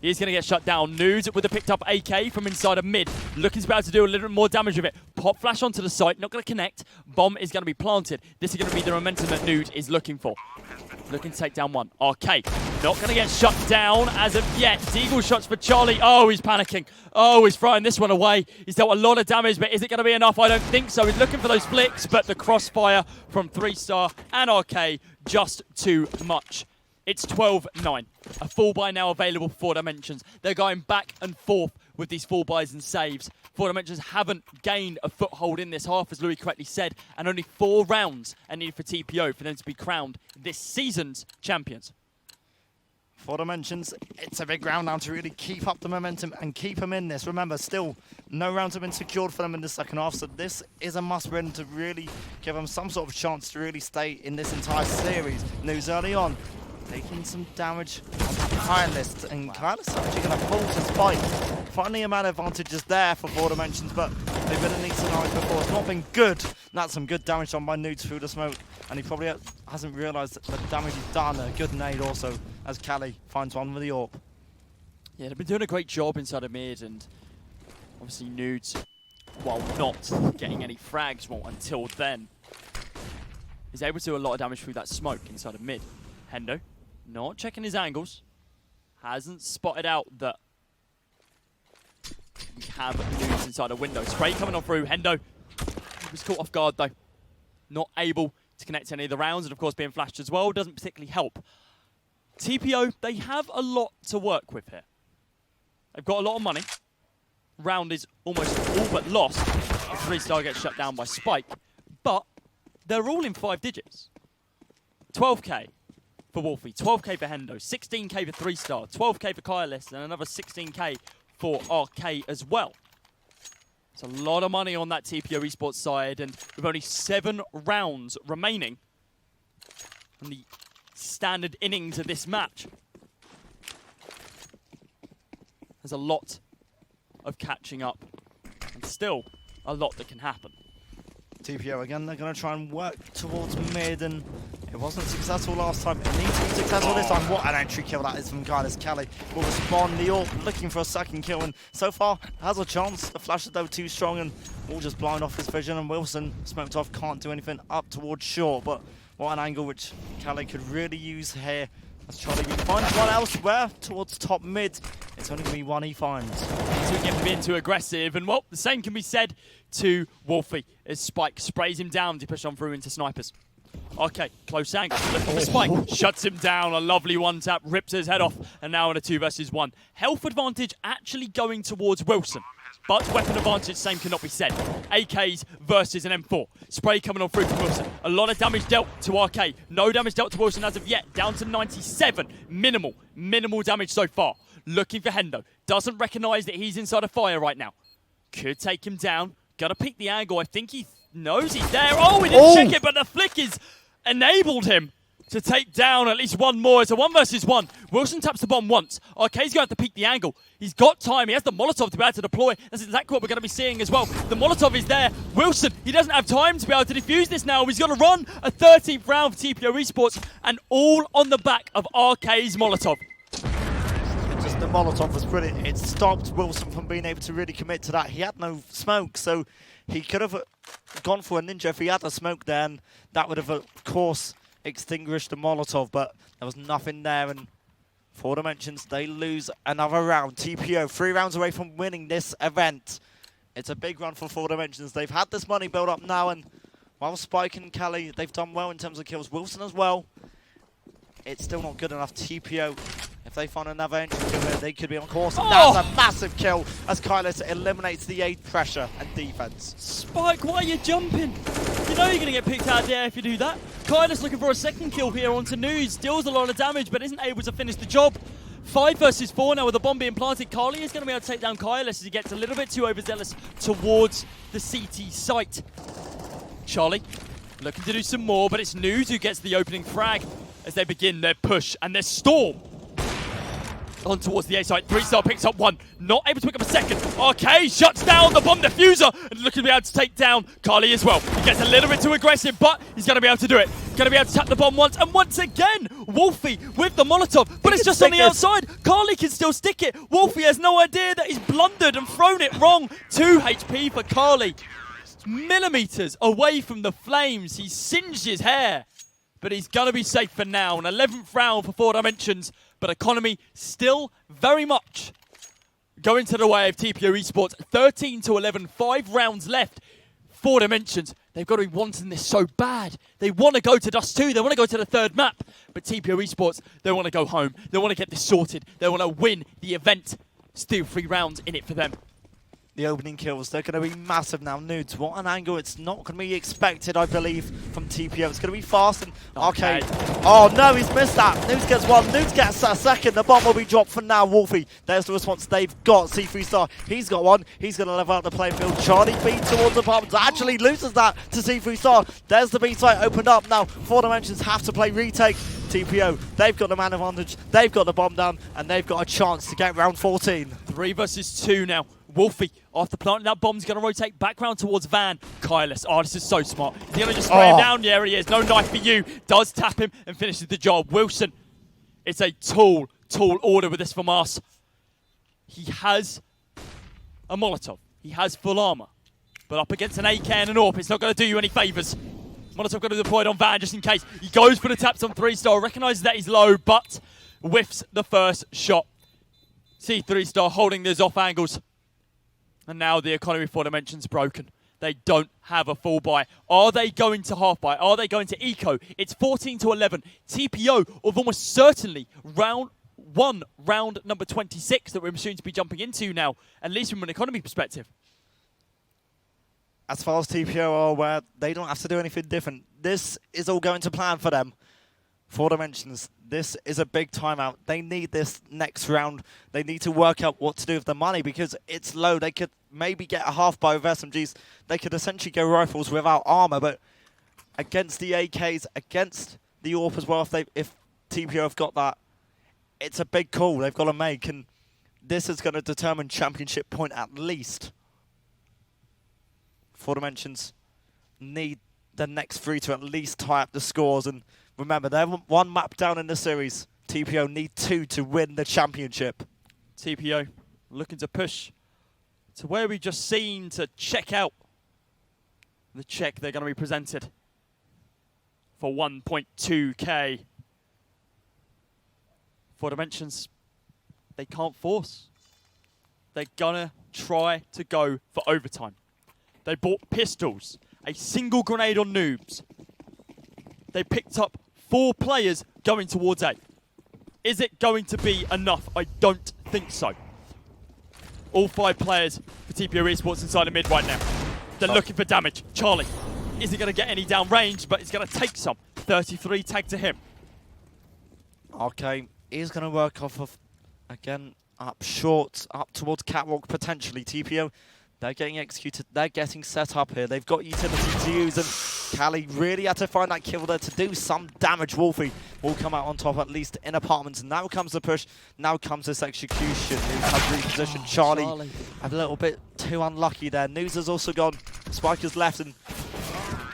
S2: He's going to get shut down. Nudes with a picked up AK from inside a mid. Looking to be able to do a little bit more damage with it. Pop flash onto the site. Not going to connect. Bomb is going to be planted. This is going to be the momentum that Nude is looking for. Looking to take down one. RK. Not going to get shut down as of yet. Deagle shots for Charlie. Oh, he's panicking. Oh, he's throwing this one away. He's dealt a lot of damage, but is it going to be enough? I don't think so. He's looking for those flicks, but the crossfire from 3-star and RK, just too much. It's 12-9. A full buy now available for 4 Dimensions. They're going back and forth with these full buys and saves. 4 Dimensions haven't gained a foothold in this half, as Louis correctly said, and only 4 rounds are needed for TPO for them to be crowned this season's champions.
S3: 4 Dimensions, it's a big round now to really keep up the momentum and keep them in this. Remember, still no rounds have been secured for them in the second half, so this is a must-win to really give them some sort of chance to really stay in this entire series. News early on, taking some damage on that Kylis, and Kylis actually going to fall to Spike. Finally, a man advantage is there for 4 Dimensions, but they've been in these scenarios before. It's not been good. That's some good damage done by Nudes through the smoke, and he probably hasn't realised the damage he's done. A good nade also, as Callie finds one with the AWP.
S2: Yeah, they've been doing a great job inside of mid, and obviously Nudes, while not getting any frags, well, until then, is able to do a lot of damage through that smoke inside of mid. Hendo, not checking his angles, hasn't spotted out that we have Nudes inside a window. Spray coming on through. Hendo was caught off guard though. Not able to connect any of the rounds, and of course being flashed as well doesn't particularly help. TPO, they have a lot to work with here. They've got a lot of money. Round is almost all but lost. The 3-star gets shut down by Spike, but they're all in 5 digits. 12k for Wolfie, 12k for Hendo, 16k for 3-star, 12k for Kylis, and another 16k for RK as well. It's a lot of money on that TPO Esports side, and with only 7 rounds remaining on the standard innings of this match, there's a lot of catching up, and still a lot that can happen.
S3: TPO again, they're going to try and work towards mid, and It wasn't successful last time. It needs to be successful this time. What an entry kill that is from Gaius. Kelly will respond. The AWP looking for a second kill, and so far has a chance. The flash is though too strong and will just blind off his vision, and Wilson smoked off, can't do anything up towards short, but what an angle which Kelly could really use here. As Charlie finds one elsewhere towards top mid. It's only going to be one he finds.
S2: To get being too aggressive, and well, the same can be said to Wolfie as Spike sprays him down to push on through into snipers. Okay, close angle, looking for Spike, shuts him down, a lovely one tap, rips his head off, and now in a 2 versus 1. Health advantage actually going towards Wilson, but weapon advantage, same cannot be said. AKs versus an M4. Spray coming on through from Wilson. A lot of damage dealt to RK. No damage dealt to Wilson as of yet. Down to 97. Minimal damage so far. Looking for Hendo. Doesn't recognise that he's inside a fire right now. Could take him down. Gotta pick the angle. I think he knows he's there. Oh, he didn't check it, but the flick has enabled him to take down at least one more. It's a 1 versus 1. Wilson taps the bomb once. RK's going to have to peek the angle. He's got time. He has the Molotov to be able to deploy. That's exactly what we're going to be seeing as well. The Molotov is there. Wilson, he doesn't have time to be able to defuse this now. He's got to run a 13th round for TPO Esports, and all on the back of RK's Molotov.
S3: Just the Molotov was brilliant. It stopped Wilson from being able to really commit to that. He had no smoke, so he could have gone for a ninja if he had a smoke there, and that would have, of course, extinguished the Molotov, but there was nothing there, and 4 Dimensions, they lose another round. TPO 3 rounds away from winning this event. It's a big run for 4 Dimensions. They've had this money build up now, and while Spike and Kelly, they've done well in terms of kills. Wilson as well. It's still not good enough. TPO, if they find another entry kill here, they could be on course. And that's a massive kill as Kailis eliminates the 8 pressure and defense.
S2: Spike, why are you jumping? You know you're going to get picked out there if you do that. Kailis looking for a second kill here onto News. Deals a lot of damage, but isn't able to finish the job. 5 versus 4 now with the bomb being planted. Carly is going to be able to take down Kailis as he gets a little bit too overzealous towards the CT site. Charlie looking to do some more, but it's News who gets the opening frag as they begin their push and their storm on towards the A site. 3-star picks up 1, not able to pick up a second. RK shuts down the bomb diffuser and looking to be able to take down Carly as well. He gets a little bit too aggressive, but he's going to be able to do it. Going to be able to tap the bomb once, and once again, Wolfie with the Molotov, but it's just on the outside. Carly can still stick it. Wolfie has no idea that he's blundered and thrown it wrong. 2 HP for Carly. Millimeters away from the flames. He singed his hair, but he's going to be safe for now. An 11th round for 4 Dimensions, but economy still very much going to the way of TPO Esports. 13-11, 5 rounds left. 4 Dimensions, they've got to be wanting this so bad. They want to go to Dust 2, they want to go to the 3rd map, but TPO Esports, they want to go home. They want to get this sorted. They want to win the event. Still 3 rounds in it for them.
S3: The opening kills, they're going to be massive now. Nudes, what an angle. It's not going to be expected, I believe, from TPO. It's going to be fast and Arcade. Oh no, he's missed that. Nudes gets 1, Nudes gets a second. The bomb will be dropped for now. Wolfie, there's the response they've got. C3 Star, he's got 1. He's going to level out the playing field. Charlie B towards the bomb, actually loses that to C3 Star. There's the B site opened up now. 4 Dimensions have to play retake. TPO, they've got the man advantage. They've got the bomb down, and they've got a chance to get round 14.
S2: 3 versus 2 now. Wolfie, after planting that bomb, is going to rotate back round towards Van. Kailis, oh, this is so smart. He's going to just spray him down. Yeah, he is. No knife for you. Does tap him and finishes the job. Wilson, it's a tall order with this from us. He has a Molotov. He has full armor. But up against an AK and an AWP, it's not going to do you any favors. Molotov got to deploy it on Van just in case. He goes for the taps on 3-star, recognizes that he's low, but whiffs the first shot. C3-star holding those off angles. And now the economy 4 Dimensions broken. They don't have a full buy. Are they going to half buy? Are they going to eco? It's 14-11. TPO of almost certainly round number 26 that we're soon to be jumping into now, at least from an economy perspective.
S3: As far as TPO are aware, they don't have to do anything different. This is all going to plan for them. 4 Dimensions, this is a big timeout. They need this next round. They need to work out what to do with the money because it's low. They could maybe get a half buy with SMGs. They could essentially go rifles without armor, but against the AKs, against the AWP as well, if TPO have got that, it's a big call they've got to make, and this is going to determine championship point at least. 4 Dimensions need the next 3 to at least tie up the scores, and Remember, they're one map down in the series. TPO need 2 to win the championship.
S2: TPO looking to push to where we've just seen to check out the check they're going to be presented for 1.2k. 4 Dimensions, they can't force. They're going to try to go for overtime. They bought pistols, a single grenade on noobs. They picked up 4 players going towards A. Is it going to be enough? I don't think so. All 5 players for TPO Esports inside the mid right now. They're looking for damage. Charlie isn't going to get any down range, but it's going to take some. 33 tag to him.
S3: Okay, he's going to work off of, again, up short, up towards Catwalk potentially. TPO, they're getting executed. They're getting set up here. They've got utility to use, and Cali really had to find that kill there to do some damage. Wolfie will come out on top, at least in apartments. Now comes the push. Now comes this execution. News has repositioned. Charlie a little bit too unlucky there. News has also gone. Spike is left and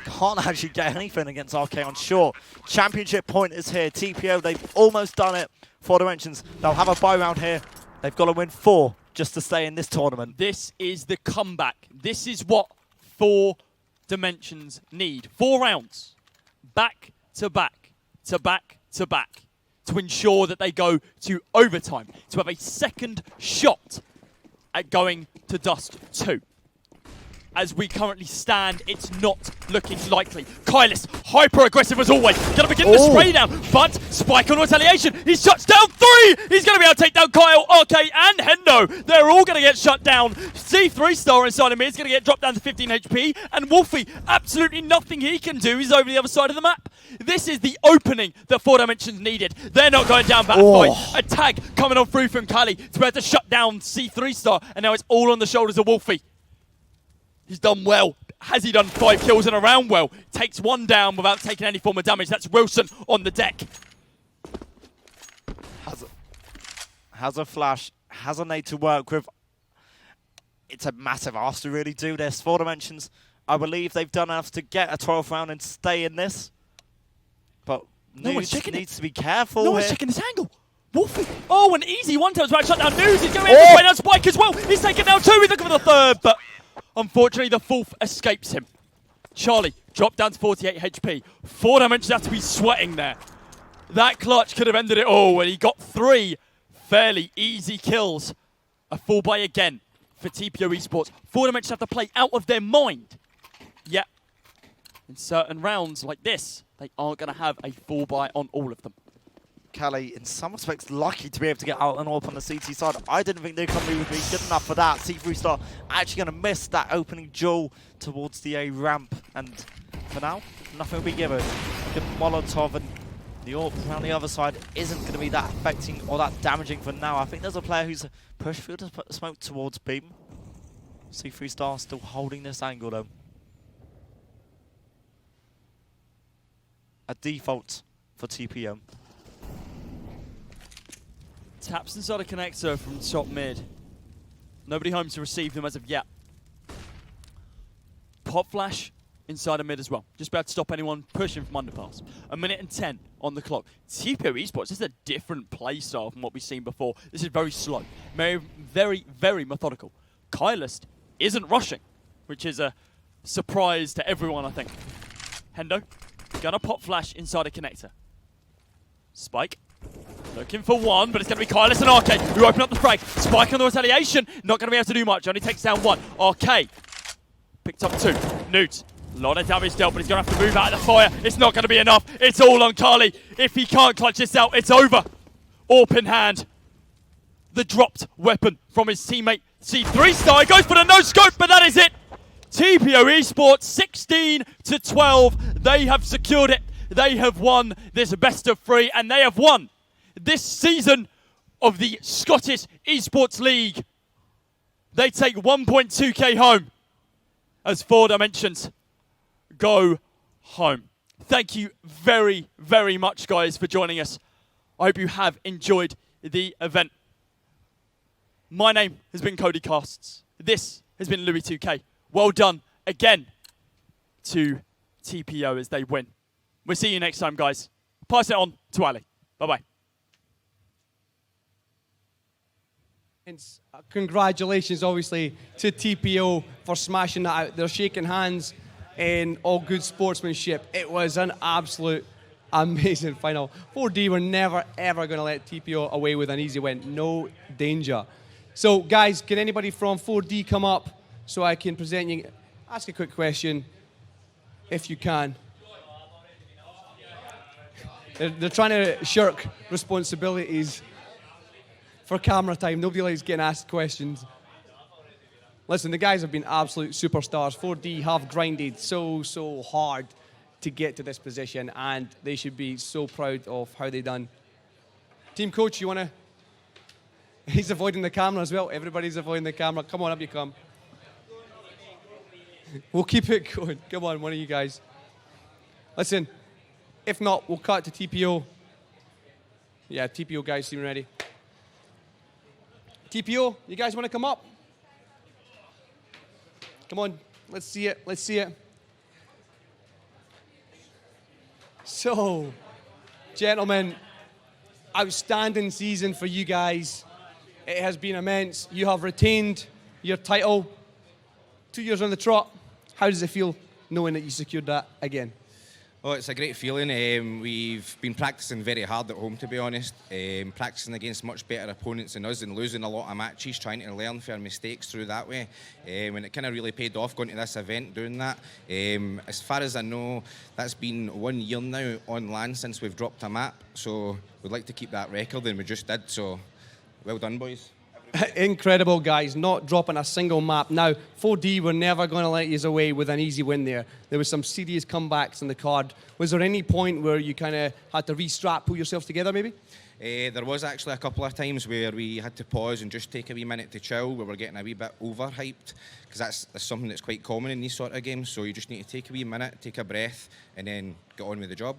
S3: can't actually get anything against RK on short. Championship point is here. TPO, they've almost done it. 4 Dimensions, they'll have a buy round here. They've got to win 4 just to stay in this tournament.
S2: This is the comeback. This is what 4 Dimensions need. 4 rounds, back to back, to back to back, to ensure that they go to overtime, to have a second shot at going to Dust 2. As we currently stand, it's not looking likely. Kylus, hyper-aggressive as always. Gonna begin the spray down, but Spike on retaliation. He shuts down 3! He's gonna be able to take down Kyle, RK, and Hendo. They're all gonna get shut down. C3 star inside of me is gonna get dropped down to 15 HP, and Wolfie, absolutely nothing he can do. He's over the other side of the map. This is the opening that 4 Dimensions needed. They're not going down that fight. A tag coming on through from Kali to be able to shut down C3 star, and now it's all on the shoulders of Wolfie. He's done well. Has he done 5 kills in a round? Well, takes 1 down without taking any form of damage. That's Wilson on the deck.
S3: Has a flash, has a nade to work with. It's a massive ask to really do this. 4 Dimensions, I believe they've done enough to get a 12th round and stay in this. But News needs to be careful.
S2: No one's checking this angle. Wolfie. Oh, an easy one-touch right shut down News. He's going to be able to down Spike as well. He's taken down 2. He's looking for the 3rd, but unfortunately, the 4th escapes him. Charlie dropped down to 48 HP. 4 Dimensions have to be sweating there. That clutch could have ended it all, and he got 3 fairly easy kills. A full buy again for TPO Esports. 4 Dimensions have to play out of their mind. Yet, in certain rounds like this, they aren't going to have a full buy on all of them.
S3: Cali, in some respects, lucky to be able to get out and up on the CT side. I didn't think the economy would be good enough for that. C3 Star actually going to miss that opening duel towards the A ramp. And for now, nothing will be given. Good Molotov, and the AWP around the other side isn't going to be that affecting or that damaging for now. I think there's a player who's pushed through to put the smoke towards Beam. C3 Star still holding this angle though. A default for TPO.
S2: Taps inside a connector from top mid. Nobody home to receive them as of yet. Pop flash inside a mid as well. Just about to stop anyone pushing from underpass. 1 minute and 10 on the clock. TPO Esports, this is a different play style from what we've seen before. This is very slow. Very, very, very methodical. Kylus isn't rushing, which is a surprise to everyone, I think. Hendo, gonna pop flash inside a connector. Spike. Looking for 1, but it's going to be Kylus and RK who open up the frag. Spike on the retaliation. Not going to be able to do much. Only takes down 1. RK picked up 2. Newt. A lot of damage dealt, but he's going to have to move out of the fire. It's not going to be enough. It's all on Kali. If he can't clutch this out, it's over. AWP in hand. The dropped weapon from his teammate C3 Star. He goes for the no-scope, but that is it. TPO Esports 16-12. They have secured it. They have won this best of 3, and they have won this season of the Scottish Esports League. They take 1.2k home as 4 Dimensions go home. Thank you very, very much, guys, for joining us. I hope you have enjoyed the event. My name has been Cody Casts. This has been Louis 2K. Well done again to TPO as they win. We'll see you next time, guys. pass it on to Ali. Bye-bye.
S1: Congratulations, obviously, to TPO for smashing that out. They're shaking hands in all good sportsmanship. It was an absolute amazing final. 4D were never, ever going to let TPO away with an easy win. No danger. So, guys, can anybody from 4D come up so I can present you? Ask a quick question, if you can. They're trying to shirk responsibilities for camera time. Nobody likes getting asked questions. Listen, the guys have been absolute superstars. 4D have grinded so hard to get to this position, and they should be so proud of how they done. Team coach, you want to? He's avoiding the camera as well. Everybody's avoiding the camera. Come on, up you come. We'll keep it going. Come on, one of you guys. Listen, if not, we'll cut to TPO. Yeah, TPO guys seem ready. TPO, you guys want to come up? Come on, let's see it, let's see it. So, gentlemen, outstanding season for you guys. It has been immense. You have retained your title. 2 years on the trot. How does it feel knowing that you secured that again?
S4: Oh, it's a great feeling. We've been practicing very hard at home, to be honest. Practicing against much better opponents than us and losing a lot of matches, trying to learn from our mistakes through that way. And it kind of really paid off going to this event, doing that. As far as I know, that's been 1 year now on land since we've dropped a map. So we'd like to keep that record, and we just did. So well done, boys.
S1: Incredible, guys, not dropping a single map. Now, 4D were never going to let you away with an easy win there. There was some serious comebacks on the card. Was there any point where you kind of had to restrap, pull yourselves together, maybe?
S4: There was actually a couple of times where we had to pause and just take a wee minute to chill. We were getting a wee bit overhyped, because that's something that's quite common in these sort of games. So you just need to take a wee minute, take a breath, and then get on with the job.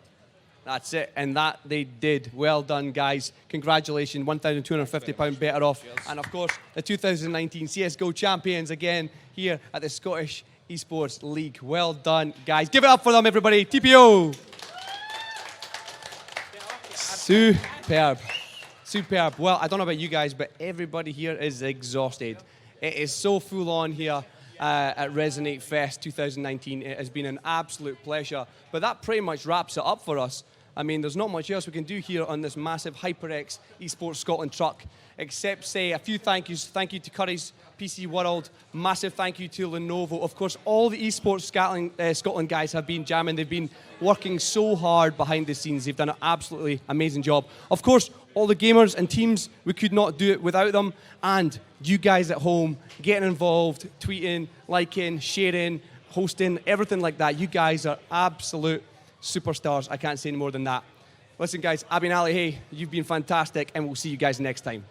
S1: That's it, and that they did. Well done, guys. Congratulations, £1,250 better off. Cheers. And of course, the 2019 CSGO champions again here at the Scottish Esports League. Well done, guys. Give it up for them, everybody. TPO. Superb. Superb. Well, I don't know about you guys, but everybody here is exhausted. It is so full on here at Resonate Fest 2019. It has been an absolute pleasure. But that pretty much wraps it up for us. I mean, there's not much else we can do here on this massive HyperX Esports Scotland truck, except say a few thank yous. Thank you to Curry's PC World. Massive thank you to Lenovo. Of course, all the Esports Scotland guys have been jamming. They've been working so hard behind the scenes. They've done an absolutely amazing job. Of course, all the gamers and teams, we could not do it without them. And you guys at home, getting involved, tweeting, liking, sharing, hosting, everything like that. You guys are absolute superstars. I can't say any more than that. Listen, guys, I've been Ali Hay. You've been fantastic, and we'll see you guys next time.